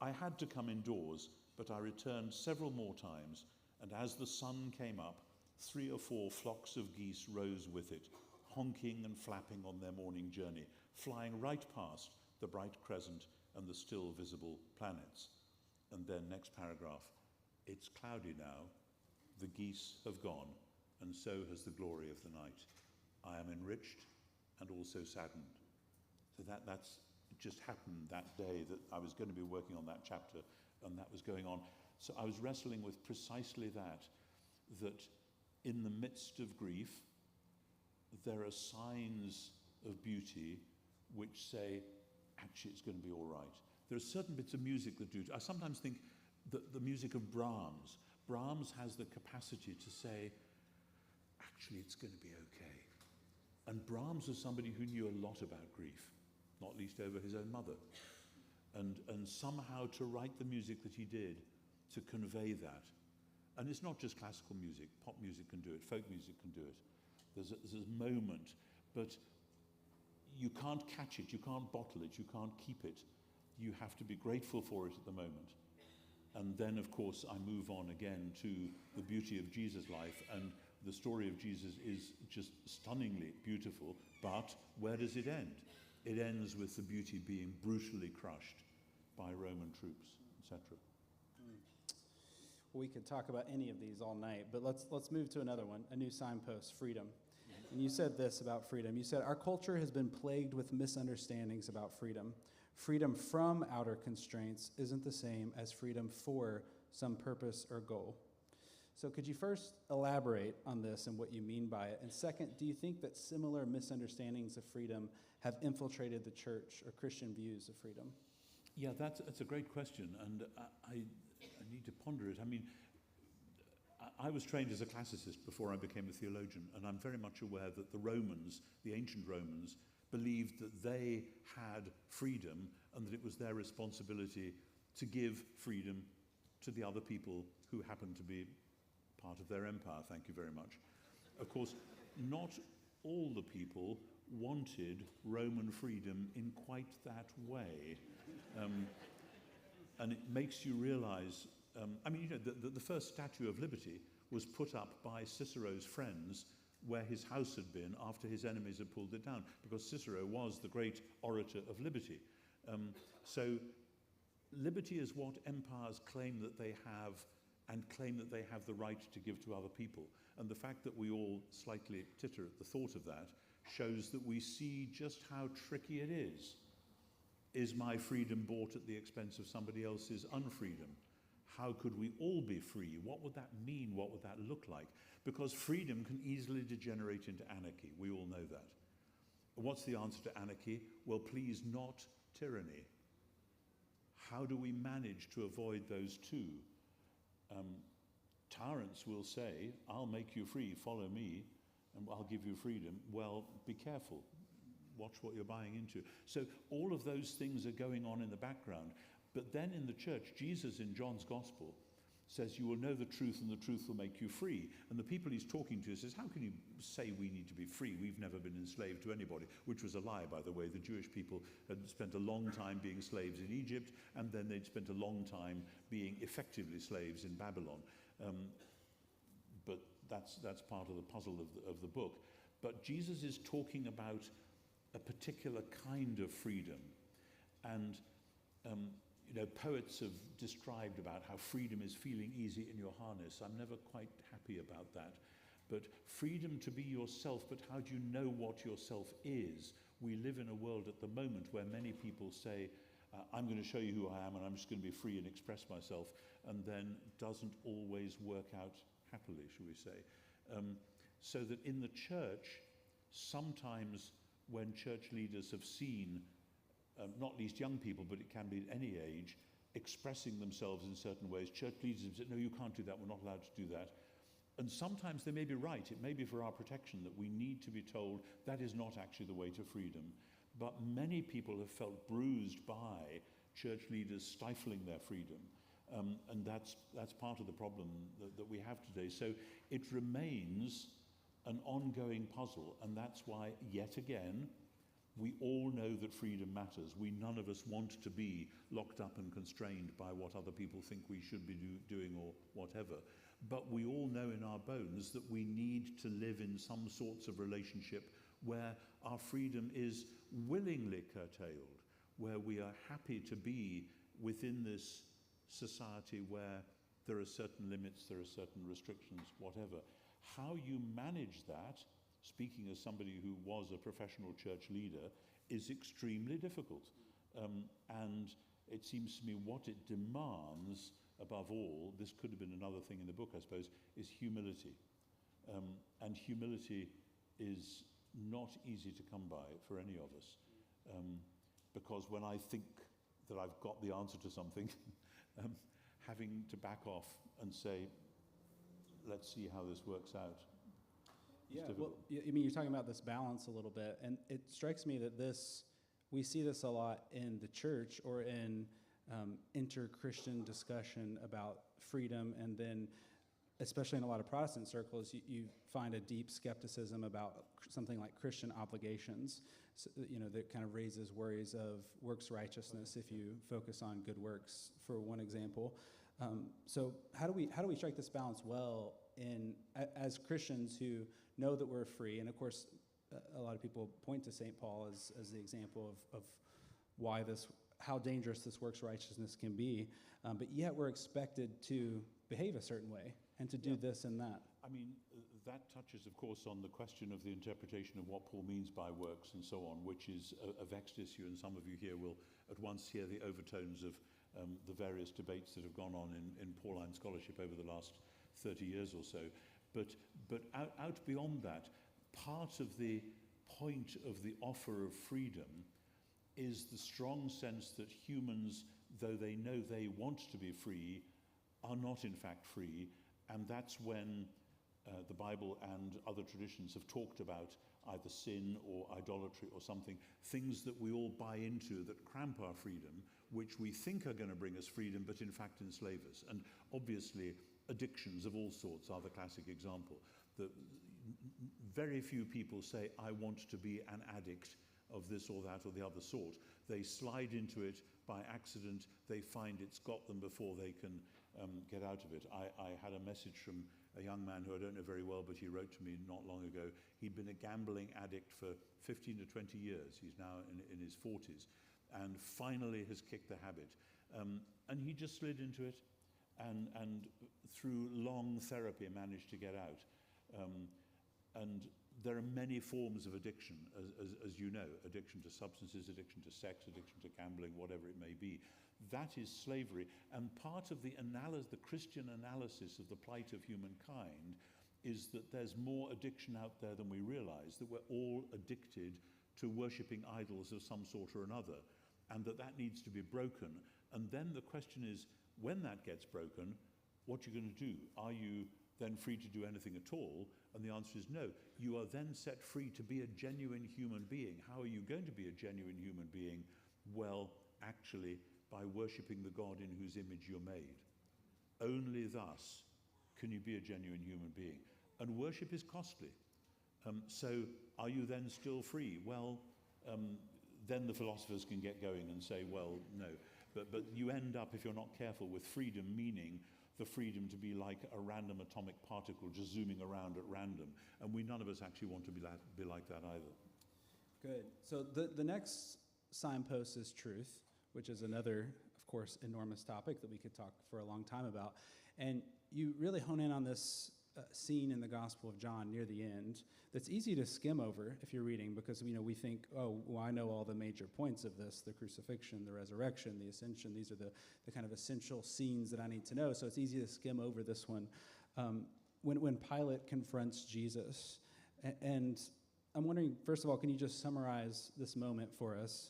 I had to come indoors, but I returned several more times, and as the sun came up, 3 or 4 flocks of geese rose with it, honking and flapping on their morning journey, flying right past the bright crescent and the still visible planets. And then next paragraph, it's cloudy now, the geese have gone, and so has the glory of the night. I am enriched and also saddened. So that's just happened that day that I was going to be working on that chapter, and that was going on. So I was wrestling with precisely that in the midst of grief, there are signs of beauty which say, actually, it's going to be all right. There are certain bits of music that do. I sometimes think that the music of Brahms has the capacity to say, actually, it's going to be okay. And Brahms was somebody who knew a lot about grief, not least over his own mother. And somehow to write the music that he did, to convey that. And it's not just classical music. Pop music can do it. Folk music can do it. There's a moment, but you can't catch it, you can't bottle it, you can't keep it. You have to be grateful for it at the moment. And then, of course, I move on again to the beauty of Jesus' life, and the story of Jesus is just stunningly beautiful, but where does it end? It ends with the beauty being brutally crushed by Roman troops, etc. We could talk about any of these all night, but let's move to another one, a new signpost, freedom. And you said this about freedom. You said, our culture has been plagued with misunderstandings about freedom. Freedom from outer constraints isn't the same as freedom for some purpose or goal. So could you first elaborate on this and what you mean by it? And second, do you think that similar misunderstandings of freedom have infiltrated the church or Christian views of freedom? Yeah, that's a great question, and I need to ponder it. I mean, I was trained as a classicist before I became a theologian, and I'm very much aware that the Romans, the ancient Romans, believed that they had freedom and that it was their responsibility to give freedom to the other people who happened to be part of their empire. Thank you very much. Of course, not all the people wanted Roman freedom in quite that way. And it makes you realize, the first Statue of Liberty was put up by Cicero's friends where his house had been after his enemies had pulled it down, because Cicero was the great orator of liberty. So liberty is what empires claim that they have, and claim that they have the right to give to other people. And the fact that we all slightly titter at the thought of that shows that we see just how tricky it is. Is my freedom bought at the expense of somebody else's unfreedom? How could we all be free? What would that mean? What would that look like? Because freedom can easily degenerate into anarchy. We all know that. What's the answer to anarchy? Well, please, not tyranny. How do we manage to avoid those two? Tyrants will say, I'll make you free, follow me, and I'll give you freedom. Well, be careful. Watch what you're buying into. So all of those things are going on in the background. But then in the church, Jesus in John's Gospel says, you will know the truth and the truth will make you free. And the people he's talking to says, how can you say we need to be free? We've never been enslaved to anybody, which was a lie, by the way. The Jewish people had spent a long time being slaves in Egypt, and then they'd spent a long time being effectively slaves in Babylon. But that's part of the puzzle of the book. But Jesus is talking about a particular kind of freedom. And poets have described about how freedom is feeling easy in your harness. I'm never quite happy about that. But freedom to be yourself, but how do you know what yourself is? We live in a world at the moment where many people say, I'm going to show you who I am and I'm just going to be free and express myself, and then doesn't always work out happily, shall we say. So that in the church, sometimes when church leaders have seen, not least young people, but it can be at any age, expressing themselves in certain ways. Church leaders have said, no, you can't do that, we're not allowed to do that. And sometimes they may be right. It may be for our protection that we need to be told that is not actually the way to freedom. But many people have felt bruised by church leaders stifling their freedom. And that's part of the problem that we have today. So it remains an ongoing puzzle, and that's why, yet again, we all know that freedom matters. None of us want to be locked up and constrained by what other people think we should be doing or whatever. But we all know in our bones that we need to live in some sorts of relationship where our freedom is willingly curtailed, where we are happy to be within this society where there are certain limits, there are certain restrictions, whatever. How you manage that, speaking as somebody who was a professional church leader, is extremely difficult. And it seems to me what it demands, above all, this could have been another thing in the book, I suppose, is humility. And humility is not easy to come by for any of us. Because when I think that I've got the answer to something, having to back off and say, let's see how this works out. Yeah, well, I mean, you're talking about this balance a little bit, and it strikes me that we see this a lot in the church or in inter-Christian discussion about freedom, and then, especially in a lot of Protestant circles, you find a deep skepticism about something like Christian obligations, so, that kind of raises worries of works righteousness if you focus on good works, for one example. So how do we strike this balance well as Christians who know that we're free? And of course, a lot of people point to St. Paul as the example of how dangerous this works righteousness can be, but yet we're expected to behave a certain way and to do this and that. I mean, that touches, of course, on the question of the interpretation of what Paul means by works and so on, which is a vexed issue, and some of you here will at once hear the overtones of the various debates that have gone on in Pauline scholarship over the last 30 years or so. But out beyond that, part of the point of the offer of freedom is the strong sense that humans, though they know they want to be free, are not in fact free, and that's when the Bible and other traditions have talked about either sin or idolatry or something, things that we all buy into that cramp our freedom, which we think are going to bring us freedom, but in fact enslave us. And obviously, addictions of all sorts are the classic example. Very few people say, I want to be an addict of this or that or the other sort. They slide into it by accident. They find it's got them before they can get out of it. I had a message from a young man who I don't know very well, but he wrote to me not long ago. He'd been a gambling addict for 15 to 20 years. He's now in his 40s and finally has kicked the habit. And he just slid into it and through long therapy managed to get out. And there are many forms of addiction, as you know, addiction to substances, addiction to sex, addiction to gambling, whatever it may be. That is slavery. And part of the Christian analysis of the plight of humankind is that there's more addiction out there than we realize, that we're all addicted to worshipping idols of some sort or another, and that needs to be broken. And then the question is, when that gets broken, what are you going to do? Are you then free to do anything at all? And the answer is no. You are then set free to be a genuine human being. How are you going to be a genuine human being? Well, actually, by worshipping the God in whose image you're made. Only thus can you be a genuine human being. And worship is costly. So are you then still free? Well, then the philosophers can get going and say, well, no. But you end up, if you're not careful, with freedom, meaning the freedom to be like a random atomic particle just zooming around at random. And none of us actually want to be like that either. Good. So the next signpost is truth, which is another, of course, enormous topic that we could talk for a long time about. And you really hone in on this scene in the Gospel of John near the end that's easy to skim over if you're reading, because we think, oh, well, I know all the major points of this, the crucifixion, the resurrection, the ascension. These are the kind of essential scenes that I need to know, so it's easy to skim over this one. When Pilate confronts Jesus, and I'm wondering, first of all, can you just summarize this moment for us,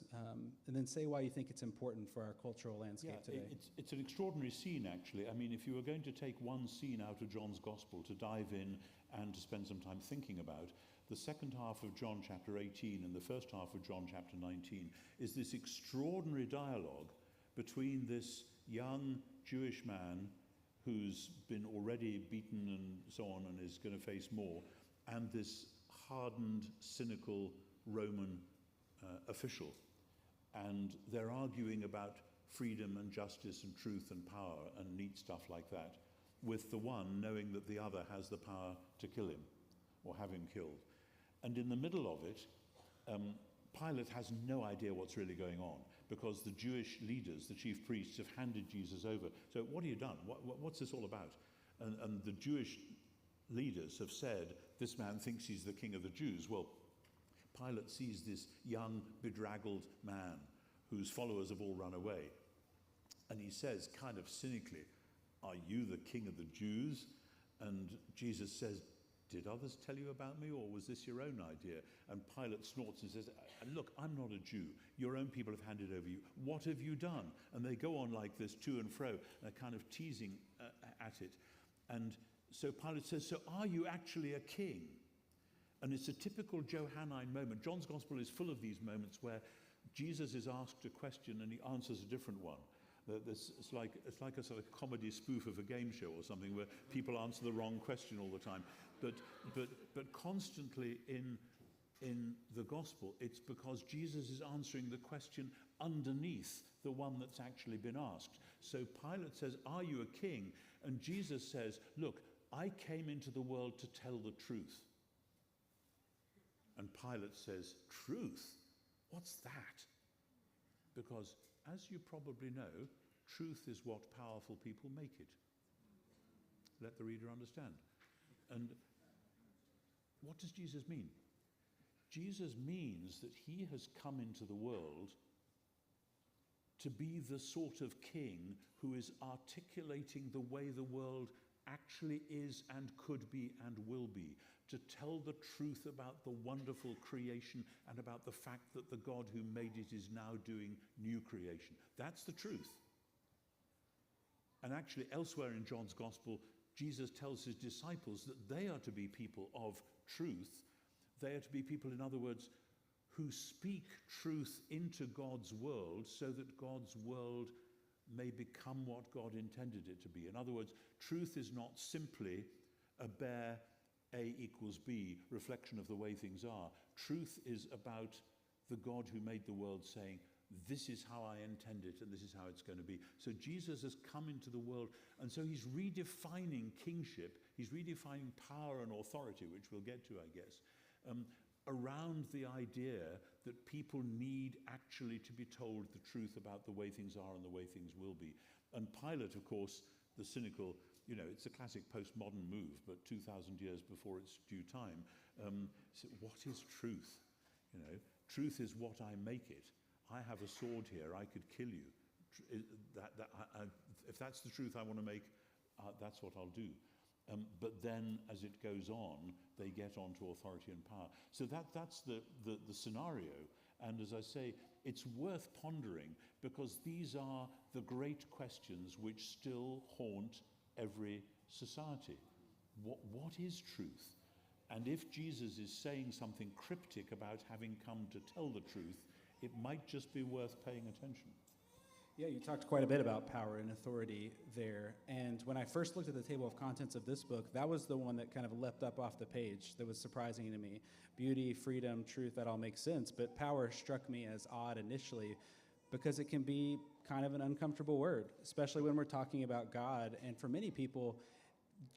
and then say why you think it's important for our cultural landscape today? It's an extraordinary scene, actually. I mean, if you were going to take one scene out of John's Gospel to dive in and to spend some time thinking about, the second half of John chapter 18 and the first half of John chapter 19 is this extraordinary dialogue between this young Jewish man who's been already beaten and so on and is going to face more, and this hardened, cynical Roman official. And they're arguing about freedom and justice and truth and power and neat stuff like that, with the one knowing that the other has the power to kill him or have him killed. And in the middle of it, Pilate has no idea what's really going on, because the Jewish leaders, the chief priests, have handed Jesus over. So what have you done? What's this all about? And the Jewish leaders have said, this man thinks he's the king of the Jews. Well, Pilate sees this young, bedraggled man whose followers have all run away. And he says, kind of cynically, are you the king of the Jews? And Jesus says, did others tell you about me, or was this your own idea? And Pilate snorts and says, look, I'm not a Jew. Your own people have handed over you. What have you done? And they go on like this, to and fro, kind of teasing at it. And so Pilate says, so are you actually a king? And it's a typical Johannine moment. John's Gospel is full of these moments where Jesus is asked a question and he answers a different one. It's like a sort of comedy spoof of a game show or something where people answer the wrong question all the time. But constantly in the Gospel, it's because Jesus is answering the question underneath the one that's actually been asked. So Pilate says, are you a king? And Jesus says, look, I came into the world to tell the truth. And Pilate says, truth? What's that? Because, as you probably know, truth is what powerful people make it. Let the reader understand. And what does Jesus mean? Jesus means that he has come into the world to be the sort of king who is articulating the way the world actually is and could be and will be, to tell the truth about the wonderful creation and about the fact that the God who made it is now doing new creation. That's the truth. And actually, elsewhere in John's Gospel, Jesus tells his disciples that they are to be people of truth. They are to be people, in other words, who speak truth into God's world so that God's world may become what God intended it to be. In other words, truth is not simply a bare A equals B reflection of the way things are. Truth is about the God who made the world saying, this is how I intend it and this is how it's going to be. So Jesus has come into the world, and so he's redefining kingship, he's redefining power and authority, which we'll get to, I guess, around the idea that people need actually to be told the truth about the way things are and the way things will be. And Pilate, of course, the cynical, it's a classic postmodern move, but 2,000 years before its due time, said, what is truth? Truth is what I make it. I have a sword here, I could kill you. If that's the truth I want to make, that's what I'll do. But then, as it goes on, they get onto authority and power. So that's the scenario. And as I say, it's worth pondering, because these are the great questions which still haunt every society. What is truth? And if Jesus is saying something cryptic about having come to tell the truth, it might just be worth paying attention. Yeah, you talked quite a bit about power and authority there. And when I first looked at the table of contents of this book, that was the one that kind of leapt up off the page that was surprising to me. Beauty, freedom, truth, that all makes sense. But power struck me as odd initially because it can be kind of an uncomfortable word, especially when we're talking about God. And for many people,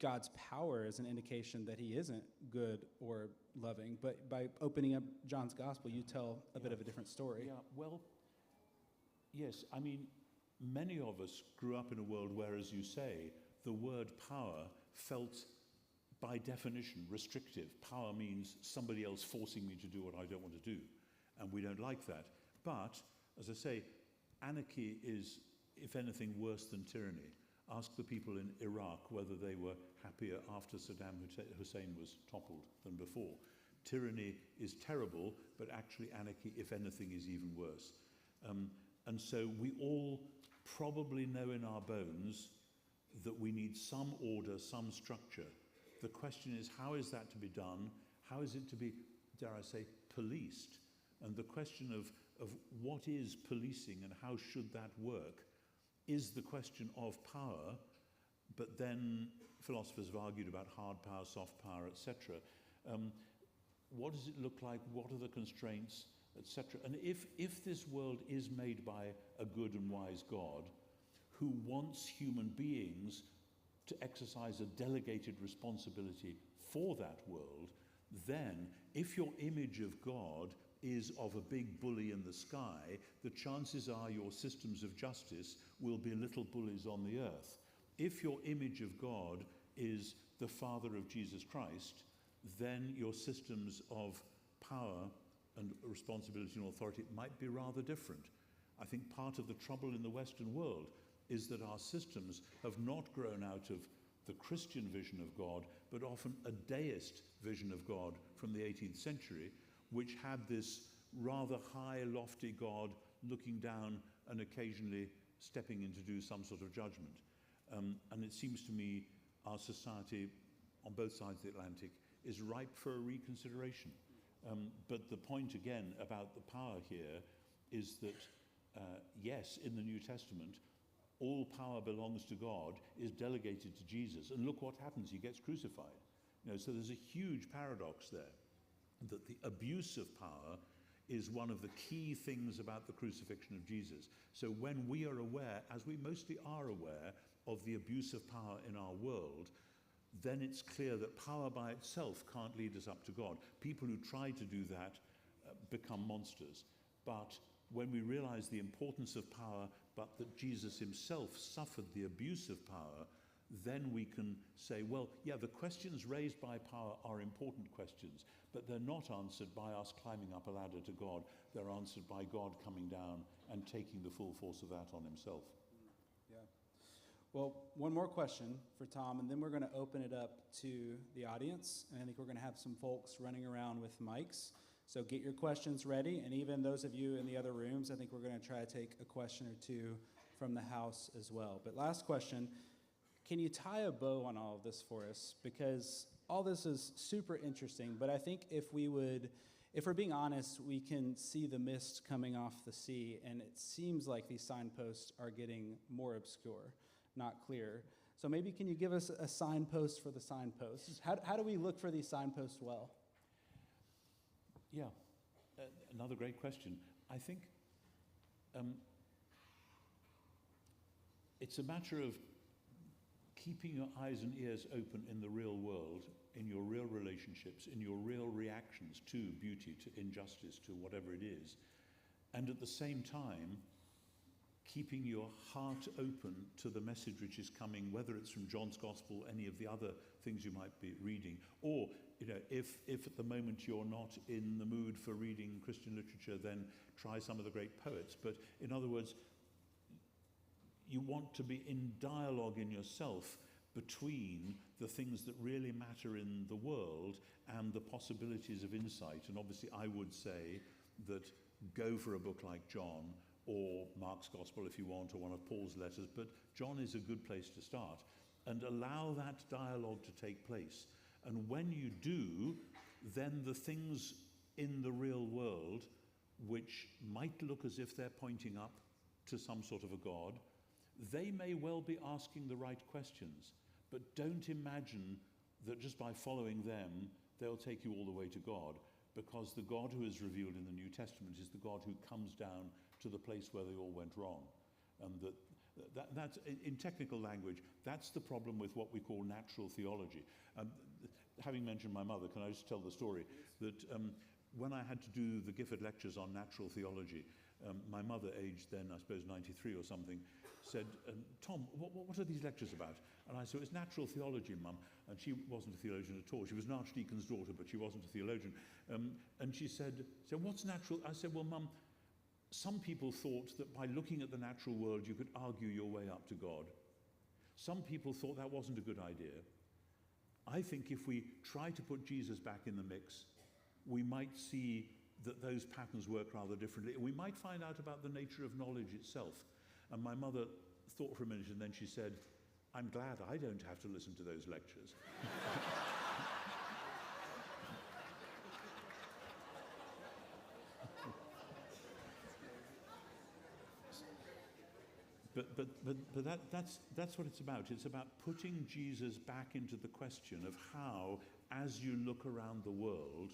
God's power is an indication that he isn't good or loving. But by opening up John's Gospel, you tell a bit of a different story. Yeah, well, yes, I mean, many of us grew up in a world where, as you say, the word power felt, by definition, restrictive. Power means somebody else forcing me to do what I don't want to do, and we don't like that. But, as I say, anarchy is, if anything, worse than tyranny. Ask the people in Iraq whether they were happier after Saddam Hussein was toppled than before. tyranny is terrible, but actually anarchy, if anything, is even worse. And so we all probably know in our bones that we need some order, some structure. The question is, how is that to be done? How is it to be, dare I say, policed? And the question of what is policing and how should that work is the question of power, but then philosophers have argued about hard power, soft power, etc. What does it look like? What are the constraints, etc.? And if this world is made by a good and wise God who wants human beings to exercise a delegated responsibility for that world, then if your image of God is of a big bully in the sky, the chances are your systems of justice will be little bullies on the earth. If your image of God is the Father of Jesus Christ, then your systems of power and responsibility and authority might be rather different. I think part of the trouble in the Western world is that our systems have not grown out of the Christian vision of God, but often a deist vision of God from the 18th century, which had this rather high, lofty God looking down and occasionally stepping in to do some sort of judgment. And it seems to me our society on both sides of the Atlantic is ripe for a reconsideration. But the point again about the power here is that, yes, in the New Testament, all power belongs to God, is delegated to Jesus. And look what happens, he gets crucified. So there's a huge paradox there, that the abuse of power is one of the key things about the crucifixion of Jesus. So when we are aware, as we mostly are aware, of the abuse of power in our world, then it's clear that power by itself can't lead us up to God. People who try to do that become monsters. But when we realize the importance of power, but that Jesus himself suffered the abuse of power, then we can say, well, yeah, the questions raised by power are important questions, but they're not answered by us climbing up a ladder to God. They're answered by God coming down and taking the full force of that on himself. Yeah. Well, one more question for Tom, and then we're going to open it up to the audience. And I think we're going to have some folks running around with mics. So get your questions ready. And even those of you in the other rooms, I think we're going to try to take a question or two from the house as well. But last question, can you tie a bow on all of this for us? Because all this is super interesting, but I think if we're being honest, we can see the mist coming off the sea, and it seems like these signposts are getting more obscure, not clear. So maybe can you give us a signpost for the signposts? How do we look for these signposts well? Yeah, another great question. I think it's a matter of keeping your eyes and ears open in the real world, in your real relationships, in your real reactions to beauty, to injustice, to whatever it is, and at the same time, keeping your heart open to the message which is coming, whether it's from John's Gospel, any of the other things you might be reading, or if at the moment you're not in the mood for reading Christian literature, then try some of the great poets. But in other words, you want to be in dialogue in yourself between the things that really matter in the world and the possibilities of insight. And obviously I would say that go for a book like John, or Mark's Gospel if you want, or one of Paul's letters, but John is a good place to start. And allow that dialogue to take place. And when you do, then the things in the real world which might look as if they're pointing up to some sort of a God, they may well be asking the right questions, but don't imagine that just by following them, they'll take you all the way to God, because the God who is revealed in the New Testament is the God who comes down to the place where they all went wrong. And that's, in technical language, that's the problem with what we call natural theology. Having mentioned my mother, can I just tell the story? That when I had to do the Gifford lectures on natural theology, my mother, aged then, I suppose, 93 or something, said, Tom, what are these lectures about? And I said, it's natural theology, Mum. And she wasn't a theologian at all. She was an archdeacon's daughter, but she wasn't a theologian. And she said, so what's natural? I said, well, Mum, some people thought that by looking at the natural world, you could argue your way up to God. Some people thought that wasn't a good idea. I think if we try to put Jesus back in the mix, we might see that those patterns work rather differently. We might find out about the nature of knowledge itself. And my mother thought for a minute and then she said, I'm glad I don't have to listen to those lectures. But that's what it's about. It's about putting Jesus back into the question of how, as you look around the world,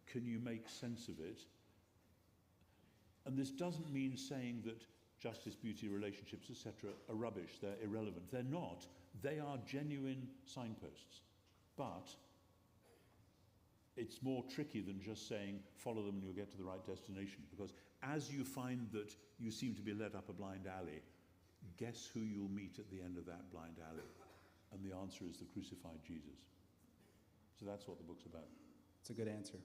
can you make sense of it? And this doesn't mean saying that justice, beauty, relationships, etc. are rubbish, they're irrelevant. They're not. They are genuine signposts. But it's more tricky than just saying, follow them and you'll get to the right destination. Because as you find that you seem to be led up a blind alley, guess who you'll meet at the end of that blind alley? And the answer is the crucified Jesus. So that's what the book's about. It's a good answer.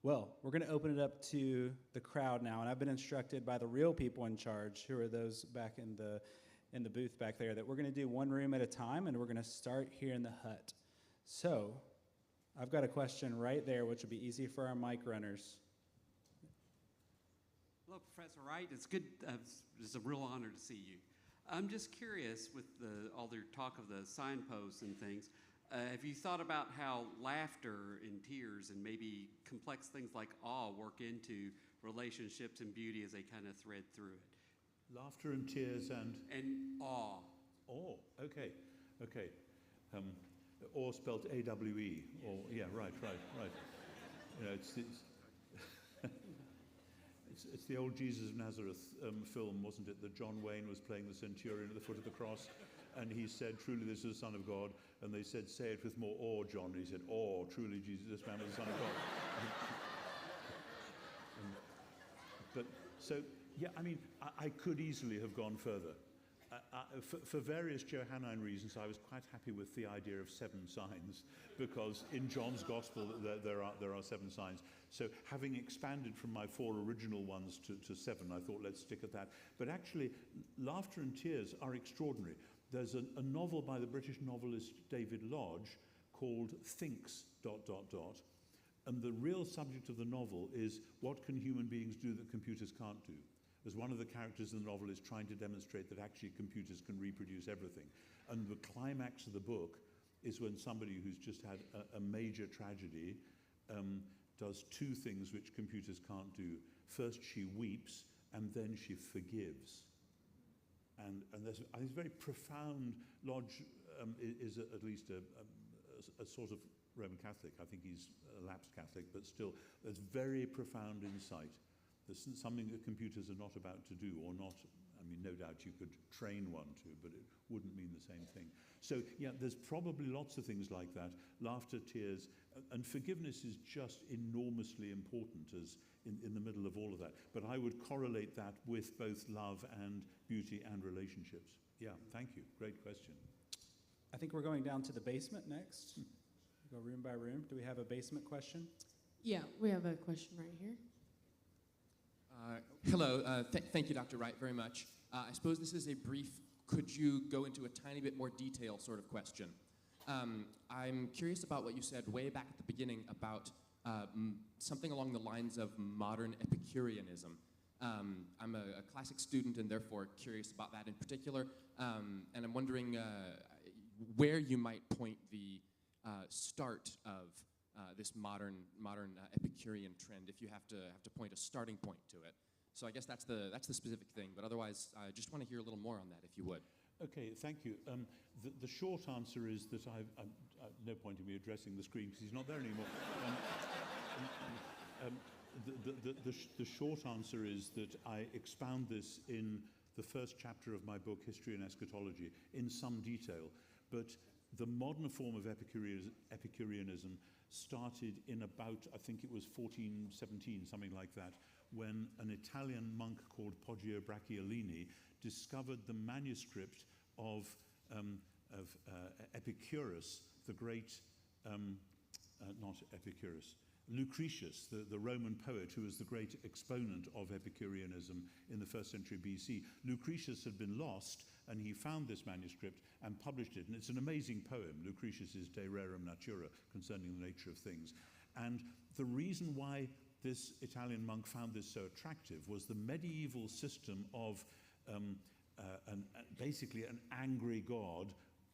Well, we're going to open it up to the crowd now, and I've been instructed by the real people in charge, who are those back in the booth back there, that we're going to do one room at a time, and we're going to start here in the hut. So, I've got a question right there, which will be easy for our mic runners. Hello, Professor Wright. It's good. It's a real honor to see you. I'm just curious, with all the talk of the signposts and things, have you thought about how laughter and tears and maybe complex things like awe work into relationships and beauty as they kind of thread through it? Laughter and tears and awe. Oh, okay. Awe spelled A-W-E. Or, yeah, right. You know, it's the old Jesus of Nazareth film, wasn't it, that John Wayne was playing the centurion at the foot of the cross, and he said, truly this is the Son of God, and they said, say it with more awe, John, and he said, awe, truly Jesus, this man was the Son of God. But, so, yeah, I mean, I could easily have gone further. For various Johannine reasons, I was quite happy with the idea of 7 signs, because in John's Gospel there are 7 signs. So having expanded from my 4 original ones to 7, I thought let's stick at that. But actually, laughter and tears are extraordinary. There's a novel by the British novelist David Lodge called Thinks... And the real subject of the novel is, what can human beings do that computers can't do? As one of the characters in the novel is trying to demonstrate that actually computers can reproduce everything. And the climax of the book is when somebody who's just had a major tragedy does 2 things which computers can't do. First, she weeps, and then she forgives. And there's, I think it's very profound. Lodge is at least a sort of Roman Catholic. I think he's a lapsed Catholic, but still, there's very profound insight. There's something that computers are not about to do, or not. I mean, no doubt you could train one to, but it wouldn't mean the same thing. So, yeah, there's probably lots of things like that. Laughter, tears, and forgiveness is just enormously important as in the middle of all of that. But I would correlate that with both love and beauty and relationships. Yeah, thank you. Great question. I think we're going down to the basement next. Go room by room. Do we have a basement question? Yeah, we have a question right here. Hello. Thank you, Dr. Wright, very much. I suppose this is a brief, could you go into a tiny bit more detail sort of question. I'm curious about what you said way back at the beginning about something along the lines of modern Epicureanism. I'm a classic student and therefore curious about that in particular, and I'm wondering where you might point the start of this modern Epicurean trend, if you have to point a starting point to it. So I guess that's the specific thing, but otherwise I just want to hear a little more on that, if you would. Okay, thank you. The short answer is that no point in me addressing the screen because he's not there anymore. The short answer is that I expound this in the first chapter of my book, History and Eschatology, in some detail. But the modern form of Epicureanism started in about, I think it was 1417, something like that, when an Italian monk called Poggio Bracciolini discovered the manuscript of Epicurus, the great, not Epicurus, Lucretius, the Roman poet who was the great exponent of Epicureanism in the 1st century BC. Lucretius had been lost, and he found this manuscript and published it. And it's an amazing poem, Lucretius's De Rerum Natura, concerning the nature of things. And the reason why this Italian monk found this so attractive was the medieval system of basically an angry God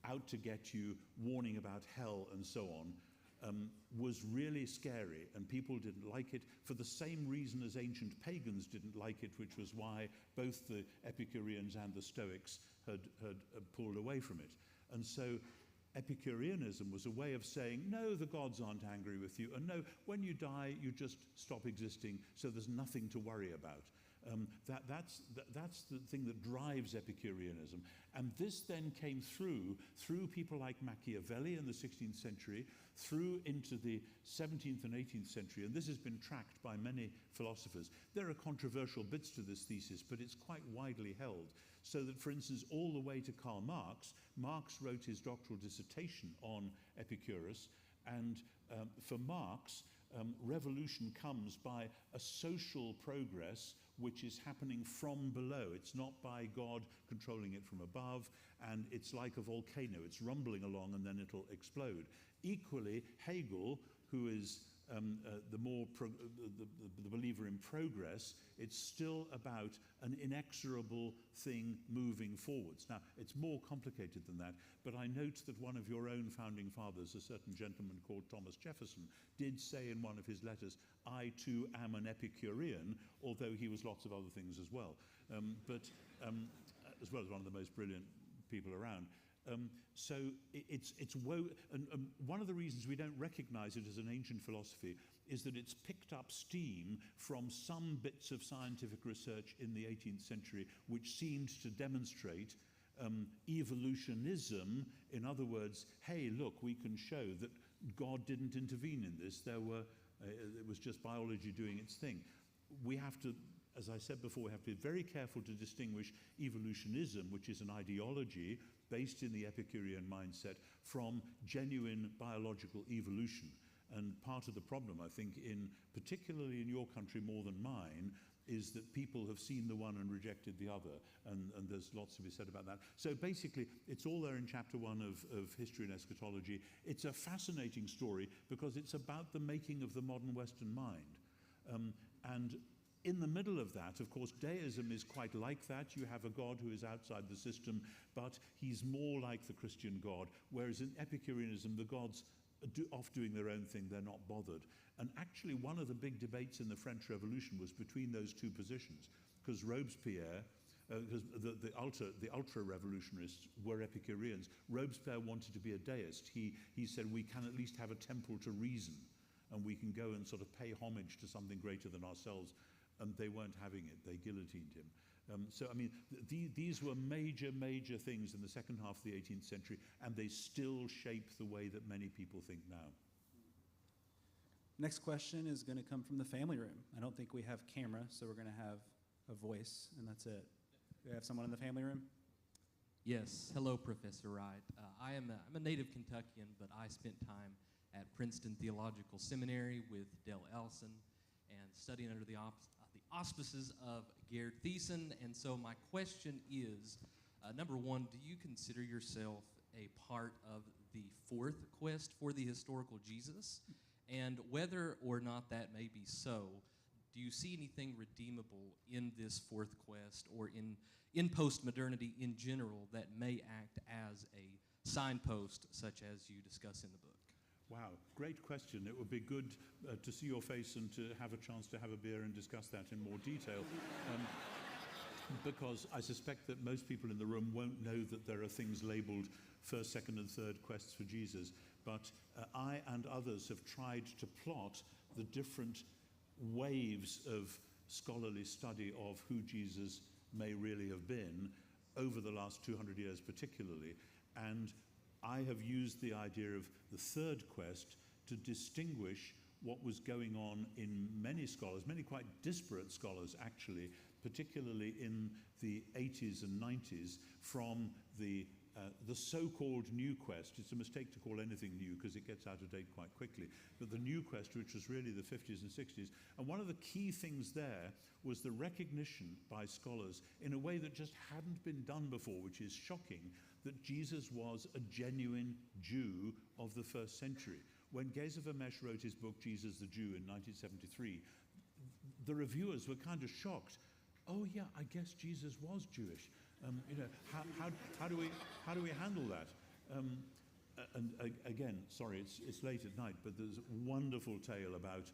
out to get you, warning about hell and so on, was really scary, and people didn't like it for the same reason as ancient pagans didn't like it, which was why both the Epicureans and the Stoics had pulled away from it. And so Epicureanism was a way of saying, no, the gods aren't angry with you, and no, when you die, you just stop existing, so there's nothing to worry about. That's the thing that drives Epicureanism. And this then came through people like Machiavelli in the 16th century, through into the 17th and 18th century, and this has been tracked by many philosophers. There are controversial bits to this thesis, but it's quite widely held. So that, for instance, all the way to Karl Marx, Marx wrote his doctoral dissertation on Epicurus, and for Marx, revolution comes by a social progress which is happening from below. It's not by God controlling it from above, and it's like a volcano. It's rumbling along and then it'll explode. Equally, Hegel, who is the believer in progress, it's still about an inexorable thing moving forwards. Now, it's more complicated than that, but I note that one of your own founding fathers, a certain gentleman called Thomas Jefferson, did say in one of his letters, I too am an Epicurean, although he was lots of other things as well, as well as one of the most brilliant people around. So it's and one of the reasons we don't recognize it as an ancient philosophy is that it's picked up steam from some bits of scientific research in the 18th century which seemed to demonstrate evolutionism. In other words, hey, look, we can show that God didn't intervene in this. It was just biology doing its thing. We have to, as I said before, we have to be very careful to distinguish evolutionism, which is an ideology based in the Epicurean mindset, from genuine biological evolution. And part of the problem, I think, particularly in your country more than mine, is that people have seen the one and rejected the other, and there's lots to be said about that. So basically, it's all there in chapter 1 of History and Eschatology. It's a fascinating story because it's about the making of the modern Western mind. And in the middle of that, of course, deism is quite like that. You have a God who is outside the system, but he's more like the Christian God, whereas in Epicureanism, the gods are off doing their own thing, they're not bothered. And actually, one of the big debates in the French Revolution was between those two positions, because Robespierre, because the ultra-revolutionists were Epicureans. Robespierre wanted to be a deist. He said, we can at least have a temple to reason, and we can go and sort of pay homage to something greater than ourselves. And they weren't having it. They guillotined him. So, I mean, these were major, major things in the second half of the 18th century, and they still shape the way that many people think now. Next question is going to come from the family room. I don't think we have camera, so we're going to have a voice, and that's it. Do we have someone in the family room? Yes. Hello, Professor Wright. I'm a native Kentuckian, but I spent time at Princeton Theological Seminary with Dale Ellison and studying under the auspices of Gerd Thiessen. And so my question is, number one, do you consider yourself a part of the fourth quest for the historical Jesus? And whether or not that may be so, do you see anything redeemable in this fourth quest or in postmodernity in general that may act as a signpost such as you discuss in the book? Wow, great question. It would be good to see your face and to have a chance to have a beer and discuss that in more detail. Because I suspect that most people in the room won't know that there are things labeled first, second, and third quests for Jesus. But I and others have tried to plot the different waves of scholarly study of who Jesus may really have been over the last 200 years particularly. And I have used the idea of the third quest to distinguish what was going on in many scholars, many quite disparate scholars actually, particularly in the 80s and 90s, from the so-called new quest. It's a mistake to call anything new because it gets out of date quite quickly. But the new quest, which was really the 50s and 60s, and one of the key things there was the recognition by scholars in a way that just hadn't been done before, which is shocking, that Jesus was a genuine Jew of the first century. when Geza Vermesh wrote his book, Jesus the Jew, in 1973, the reviewers were kind of shocked. Oh yeah, I guess Jesus was Jewish. How do we handle that? Again, sorry, it's late at night, but there's a wonderful tale about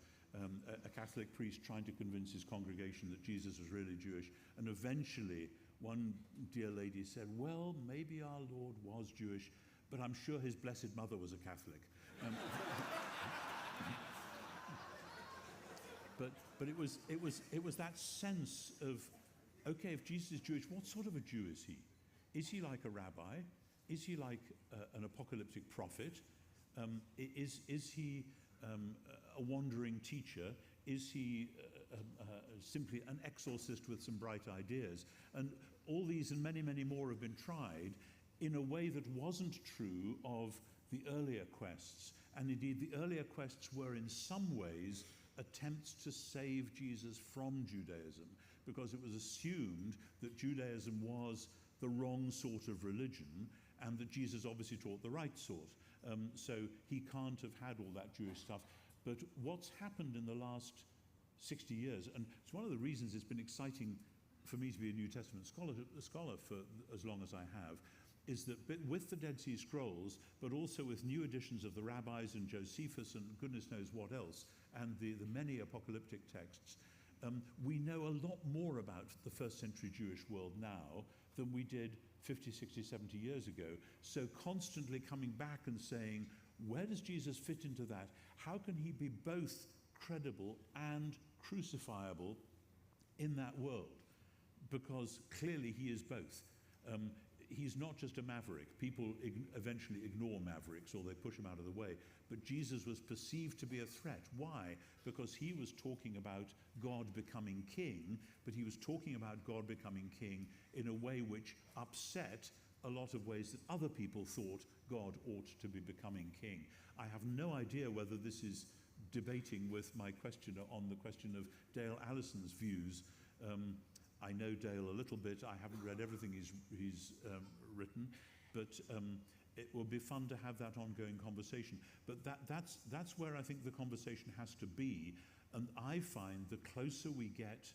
a Catholic priest trying to convince his congregation that Jesus was really Jewish, and eventually one dear lady said, well, maybe our Lord was Jewish, but I'm sure his Blessed Mother was a Catholic. But it was that sense of, okay, if Jesus is Jewish, what sort of a Jew is he? Is he like a rabbi? Is he like an apocalyptic prophet? Is he a wandering teacher? Is he simply an exorcist with some bright ideas? And all these and many, many more have been tried in a way that wasn't true of the earlier quests. And indeed, the earlier quests were in some ways attempts to save Jesus from Judaism, because it was assumed that Judaism was the wrong sort of religion, and that Jesus obviously taught the right sort. So he can't have had all that Jewish stuff. But what's happened in the last 60 years, and it's one of the reasons it's been exciting for me to be a New Testament scholar for as long as I have, is that with the Dead Sea Scrolls, but also with new editions of the rabbis and Josephus and goodness knows what else, and the many apocalyptic texts, we know a lot more about the first century Jewish world now than we did 50, 60, 70 years ago. So constantly coming back and saying, where does Jesus fit into that? How can he be both credible and crucifiable in that world? Because clearly he is both. He's not just a maverick. People eventually ignore mavericks, or they push him out of the way. But Jesus was perceived to be a threat. Why? Because he was talking about God becoming king, but he was talking about God becoming king in a way which upset a lot of ways that other people thought God ought to be becoming king. I have no idea whether this is debating with my questioner on the question of Dale Allison's views. I know Dale a little bit. I haven't read everything he's written, but it will be fun to have that ongoing conversation. But that's where I think the conversation has to be. And I find the closer we get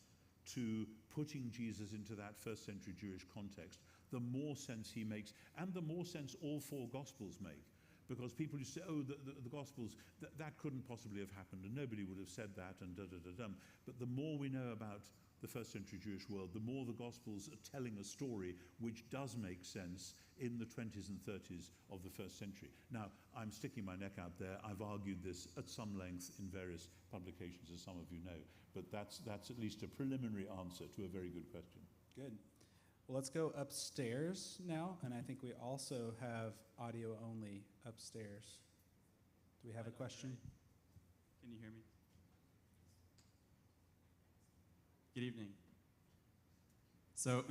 to putting Jesus into that first century Jewish context, the more sense he makes, and the more sense all four Gospels make. Because people used to say, oh, the Gospels, that couldn't possibly have happened, and nobody would have said that, and da-da-da-dum. But the more we know about the first century Jewish world, the more the Gospels are telling a story which does make sense in the 20s and 30s of the first century. Now, I'm sticking my neck out there. I've argued this at some length in various publications, as some of you know. But that's at least a preliminary answer to a very good question. Good. Well, let's go upstairs now, and I think we also have audio only upstairs. Do we have a question? Can you hear me? Good evening. So,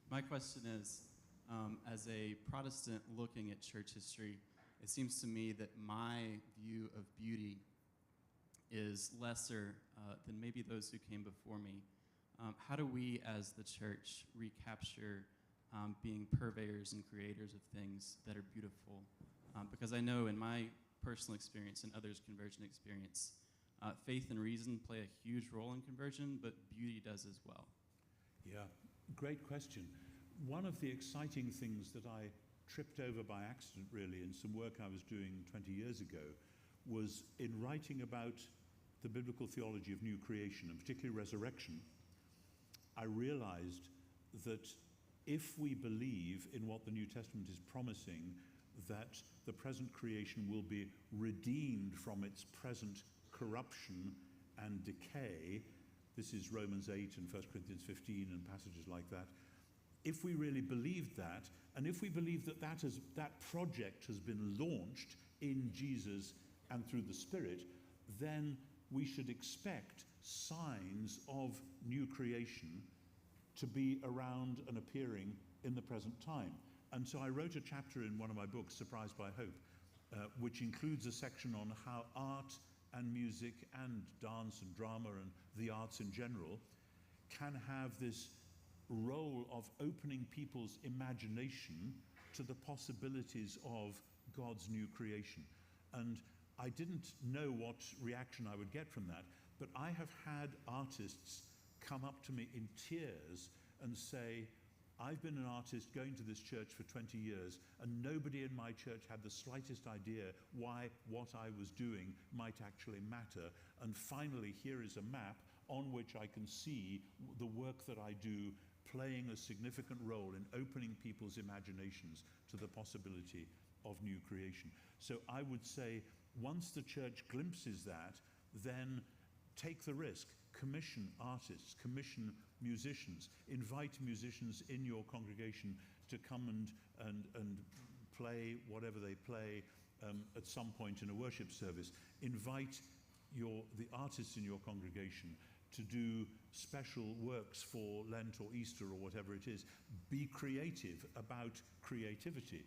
my question is, as a Protestant looking at church history, it seems to me that my view of beauty is lesser than maybe those who came before me. How do we as the church recapture being purveyors and creators of things that are beautiful? Because I know in my personal experience and others' conversion experience, faith and reason play a huge role in conversion, but beauty does as well. Yeah, great question. One of the exciting things that I tripped over by accident, really, in some work I was doing 20 years ago, was in writing about the biblical theology of new creation, and particularly resurrection. I realized that if we believe in what the New Testament is promising, that the present creation will be redeemed from its present corruption and decay, this is Romans 8 and 1 Corinthians 15 and passages like that. If we really believed that, and if we believe that that project has been launched in Jesus and through the Spirit, then we should expect signs of new creation to be around and appearing in the present time. And so I wrote a chapter in one of my books, Surprised by Hope, which includes a section on how art and music and dance and drama and the arts in general can have this role of opening people's imagination to the possibilities of God's new creation. And I didn't know what reaction I would get from that, but I have had artists come up to me in tears and say, I've been an artist going to this church for 20 years, and nobody in my church had the slightest idea why what I was doing might actually matter. And finally, here is a map on which I can see the work that I do playing a significant role in opening people's imaginations to the possibility of new creation. So I would say, once the church glimpses that, then take the risk. Commission artists, commission musicians, invite musicians in your congregation to come and play whatever they play at some point in a worship service. Invite the artists in your congregation to do special works for Lent or Easter or whatever it is. Be creative about creativity.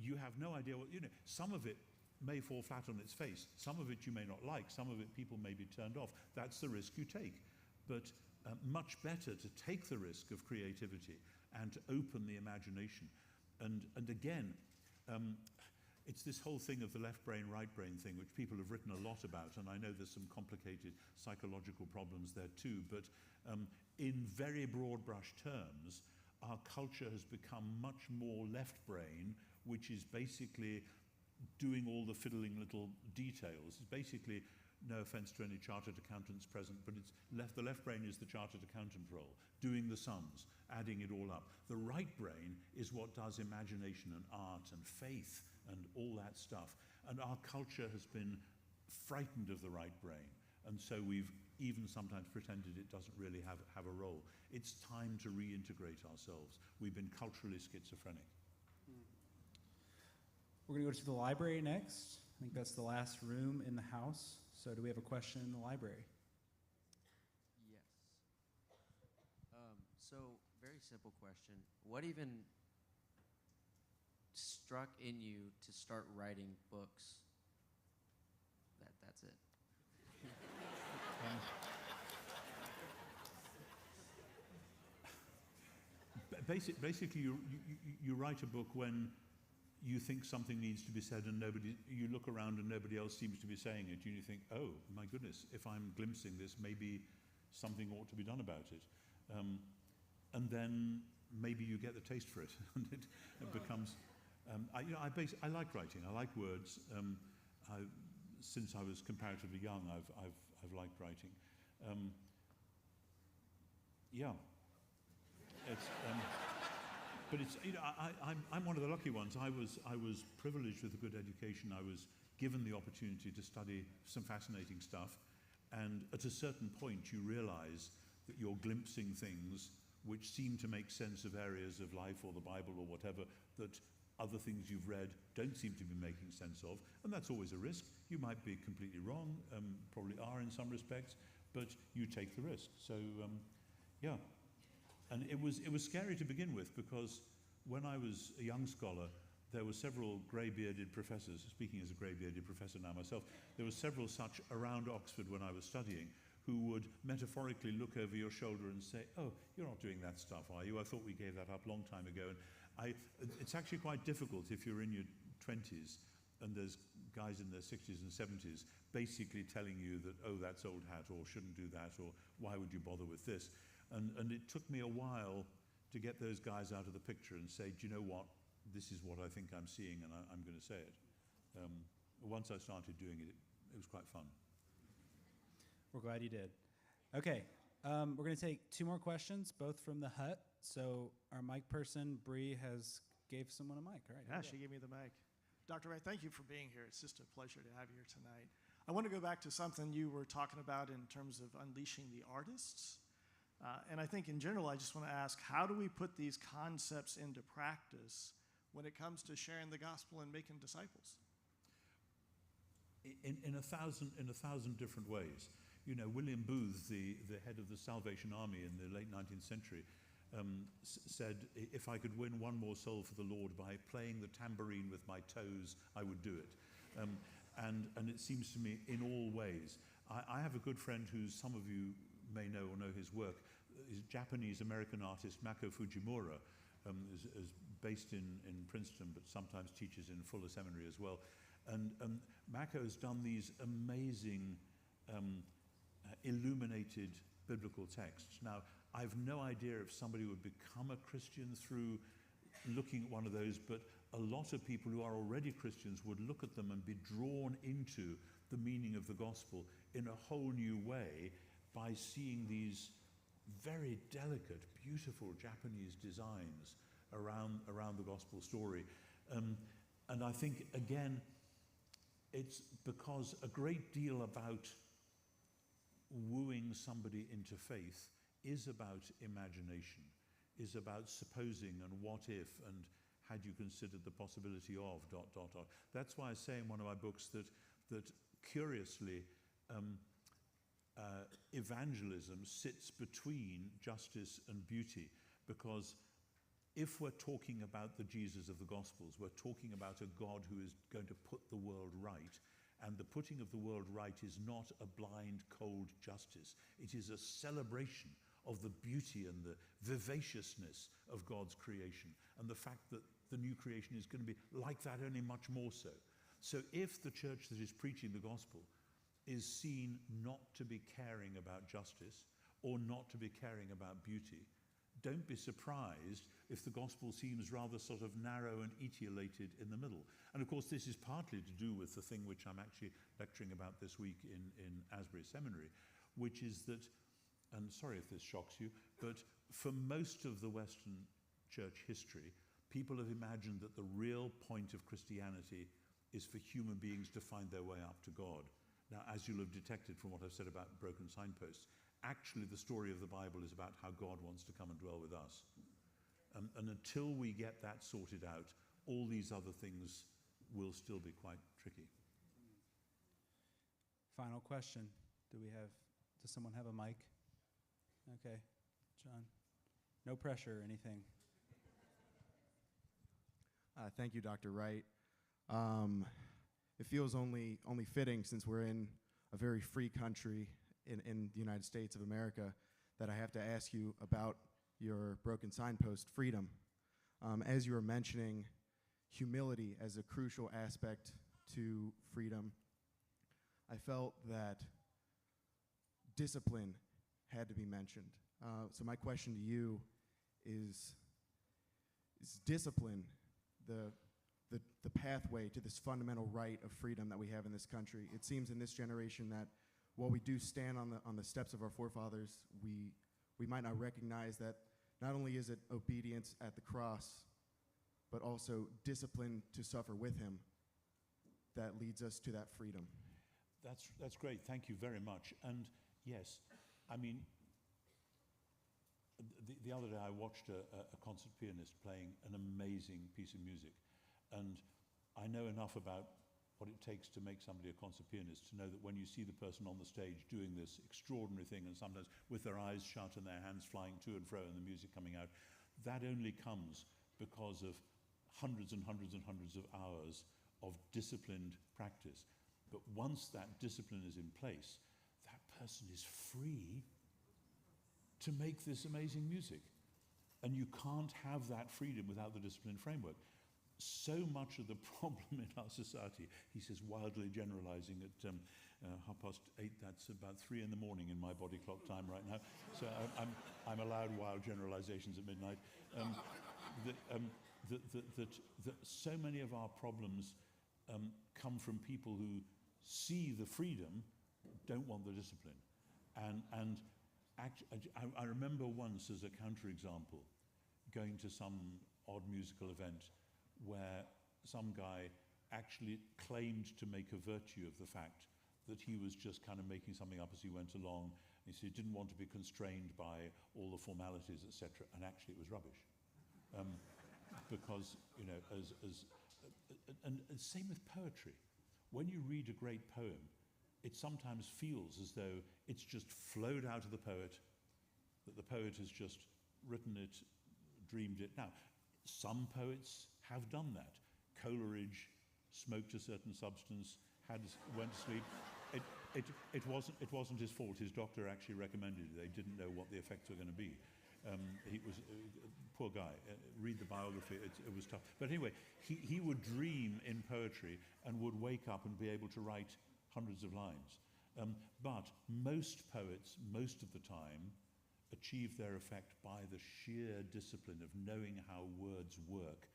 You have no idea what, some of it may fall flat on its face. Some of it you may not like. Some of it people may be turned off. That's the risk you take. But much better to take the risk of creativity and to open the imagination. And again, it's this whole thing of the left brain, right brain thing, which people have written a lot about, and I know there's some complicated psychological problems there too, but in very broad brush terms, our culture has become much more left brain, which is basically doing all the fiddling little details. It's basically, no offense to any chartered accountants present, but the left brain is the chartered accountant role, doing the sums, adding it all up. The right brain is what does imagination and art and faith and all that stuff. And our culture has been frightened of the right brain. And so we've even sometimes pretended it doesn't really have a role. It's time to reintegrate ourselves. We've been culturally schizophrenic. We're going to go to the library next. I think that's the last room in the house. So do we have a question in the library? Yes. So, very simple question. What even struck in you to start writing books? That's it. Basically, you write a book when you think something needs to be said and you look around and nobody else seems to be saying it, and you think, oh my goodness, if I'm glimpsing this, maybe something ought to be done about it. And then maybe you get the taste for it, and it becomes, I like writing, I like words. Since I was comparatively young, I've liked writing. Yeah. But it's, I'm one of the lucky ones. I was privileged with a good education. I was given the opportunity to study some fascinating stuff, and at a certain point you realize that you're glimpsing things which seem to make sense of areas of life or the Bible or whatever that other things you've read don't seem to be making sense of, and that's always a risk. You might be completely wrong, probably are in some respects, but you take the risk. So, yeah. And it was scary to begin with, because when I was a young scholar, there were several grey-bearded professors, speaking as a grey-bearded professor now myself, there were several such around Oxford when I was studying, who would metaphorically look over your shoulder and say, oh, you're not doing that stuff, are you? I thought we gave that up a long time ago. And it's actually quite difficult if you're in your 20s and there's guys in their 60s and 70s basically telling you that, oh, that's old hat, or shouldn't do that, or why would you bother with this? And it took me a while to get those guys out of the picture and say, do you know what? This is what I think I'm seeing, and I'm going to say it. Once I started doing it, it was quite fun. We're glad you did. Okay, we're going to take 2 more questions, both from the hut. So our mic person, Bree, gave someone a mic, right? Yeah, she gave me the mic. Dr. Wright, thank you for being here. It's just a pleasure to have you here tonight. I want to go back to something you were talking about in terms of unleashing the artists. And I think in general, I just want to ask, how do we put these concepts into practice when it comes to sharing the gospel and making disciples? In a thousand different ways. You know, William Booth, the head of the Salvation Army in the late 19th century, said, if I could win one more soul for the Lord by playing the tambourine with my toes, I would do it. And it seems to me in all ways. I have a good friend who some of you may know or know his work. He's a Japanese-American artist, Mako Fujimura, is based in Princeton, but sometimes teaches in Fuller Seminary as well. And Mako has done these amazing illuminated biblical texts. Now, I've no idea if somebody would become a Christian through looking at one of those, but a lot of people who are already Christians would look at them and be drawn into the meaning of the gospel in a whole new way by seeing these very delicate, beautiful Japanese designs around the gospel story. And I think, again, it's because a great deal about wooing somebody into faith is about imagination, is about supposing and what if and had you considered the possibility of ... That's why I say in one of my books that curiously evangelism sits between justice and beauty, because if we're talking about the Jesus of the Gospels, we're talking about a God who is going to put the world right. And the putting of the world right is not a blind, cold justice. It is a celebration of the beauty and the vivaciousness of God's creation, and the fact that the new creation is going to be like that, only much more so. So if the church that is preaching the gospel is seen not to be caring about justice or not to be caring about beauty, don't be surprised if the gospel seems rather sort of narrow and etiolated in the middle. And of course, this is partly to do with the thing which I'm actually lecturing about this week in Asbury Seminary, which is that, and sorry if this shocks you, but for most of the Western church history, people have imagined that the real point of Christianity is for human beings to find their way up to God. Now, as you'll have detected from what I've said about broken signposts, actually the story of the Bible is about how God wants to come and dwell with us. And until we get that sorted out, all these other things will still be quite tricky. Final question. Does someone have a mic? Okay, John. No pressure or anything. Thank you, Dr. Wright. It feels only fitting, since we're in a very free country in the United States of America, that I have to ask you about your broken signpost, freedom. As you were mentioning humility as a crucial aspect to freedom, I felt that discipline had to be mentioned. So my question to you is discipline the pathway to this fundamental right of freedom that we have in this country? It seems in this generation that while we do stand on the steps of our forefathers, we might not recognize that not only is it obedience at the cross, but also discipline to suffer with him that leads us to that freedom. That's great. Thank you very much. And yes, I mean, the other day I watched a concert pianist playing an amazing piece of music, and I know enough about what it takes to make somebody a concert pianist to know that when you see the person on the stage doing this extraordinary thing, and sometimes with their eyes shut and their hands flying to and fro and the music coming out, that only comes because of hundreds and hundreds and hundreds of hours of disciplined practice. But once that discipline is in place, that person is free to make this amazing music. And you can't have that freedom without the discipline framework. So much of the problem in our society, he says, wildly generalizing at 8:30, that's about 3 in the morning in my body clock time right now. So I'm allowed wild generalizations at midnight. That so many of our problems come from people who see the freedom, don't want the discipline. I remember once, as a counterexample, going to some odd musical event where some guy actually claimed to make a virtue of the fact that he was just kind of making something up as he went along. He said he didn't want to be constrained by all the formalities, etc. And actually it was rubbish. Because, you know, and same with poetry. When you read a great poem, it sometimes feels as though it's just flowed out of the poet, that the poet has just written it, dreamed it. Now, some poets have done that. Coleridge smoked a certain substance, went to sleep. It wasn't his fault. His doctor actually recommended it. They didn't know what the effects were going to be. He was poor guy. Read the biography; it was tough. But anyway, he would dream in poetry and would wake up and be able to write hundreds of lines. But most poets, most of the time, achieve their effect by the sheer discipline of knowing how words work,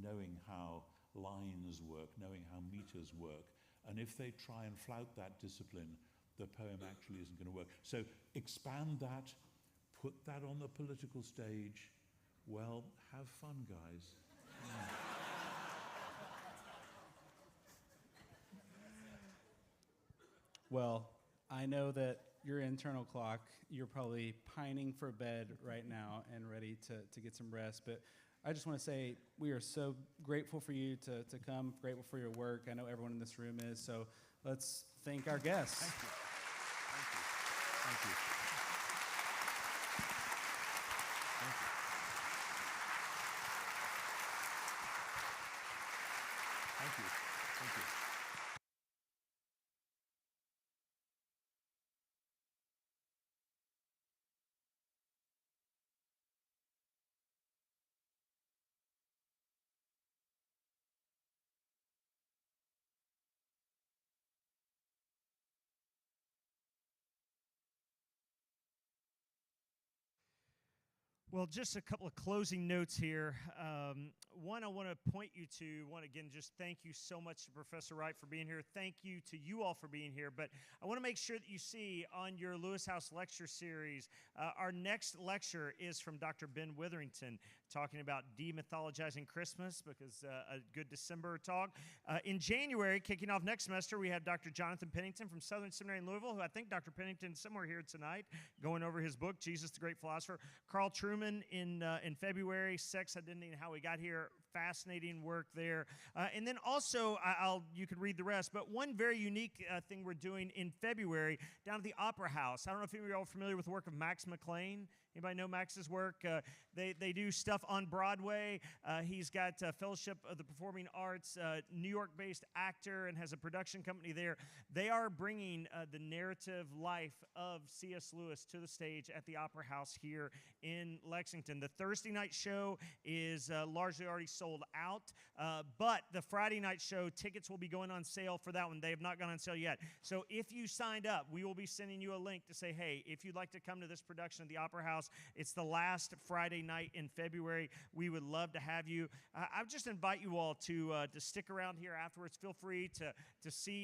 knowing how lines work, knowing how meters work. And if they try and flout that discipline, the poem actually isn't going to work. So expand that, put that on the political stage. Well, have fun, guys. Well, I know that your internal clock, you're probably pining for bed right now and ready to get some rest. But I just want to say we are so grateful for you to come, grateful for your work. I know everyone in this room is. So let's thank our guests. Thank you. Thank you. Thank you. Thank you. Thank you. Thank you. Well, just a couple of closing notes here. One, I want to point you to, again, just thank you so much to Professor Wright for being here. Thank you to you all for being here. But I want to make sure that you see on your Lewis House lecture series, our next lecture is from Dr. Ben Witherington, talking about demythologizing Christmas, because a good December talk. In January, kicking off next semester, we have Dr. Jonathan Pennington from Southern Seminary in Louisville, who I think Dr. Pennington's somewhere here tonight, going over his book, Jesus the Great Philosopher. Carl Truman in February, Sex, Identity, and How We Got Here. Fascinating work there. And then also, you could read the rest, but one very unique thing we're doing in February down at the Opera House. I don't know if any of you are familiar with the work of Max McLean. Anybody know Max's work? They do stuff on Broadway. He's got Fellowship of the Performing Arts, New York-based actor, and has a production company there. They are bringing the narrative life of C.S. Lewis to the stage at the Opera House here in Lexington. The Thursday night show is largely already sold out, but the Friday night show, tickets will be going on sale for that one. They have not gone on sale yet. So if you signed up, we will be sending you a link to say, hey, if you'd like to come to this production at the Opera House, it's the last Friday night in February. We would love to have you. I would just invite you all to stick around here afterwards. Feel free to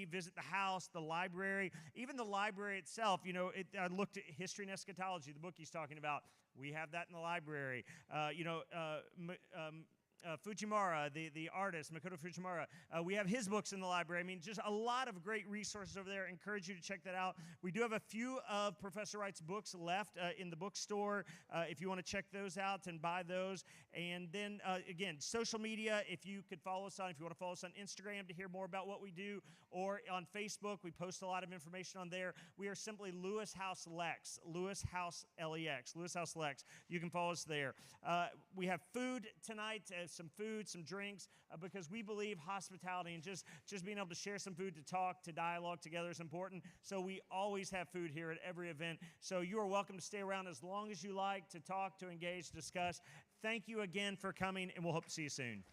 visit the house, the library, even the library itself. You know, I looked at History and Eschatology, the book he's talking about. We have that in the library. Fujimura, the artist, Makoto Fujimura. We have his books in the library. I mean, just a lot of great resources over there. Encourage you to check that out. We do have a few of Professor Wright's books left in the bookstore if you want to check those out and buy those. And then, again, social media, if you could follow us on, if you want to follow us on Instagram to hear more about what we do, or on Facebook, we post a lot of information on there. We are simply Lewis House Lex, Lewis House Lex, Lewis House Lex. You can follow us there. We have food tonight, some food, some drinks, because we believe hospitality and just being able to share some food, to talk, to dialogue together is important. So we always have food here at every event. So you are welcome to stay around as long as you like, to talk, to engage, to discuss. Thank you again for coming, and we'll hope to see you soon.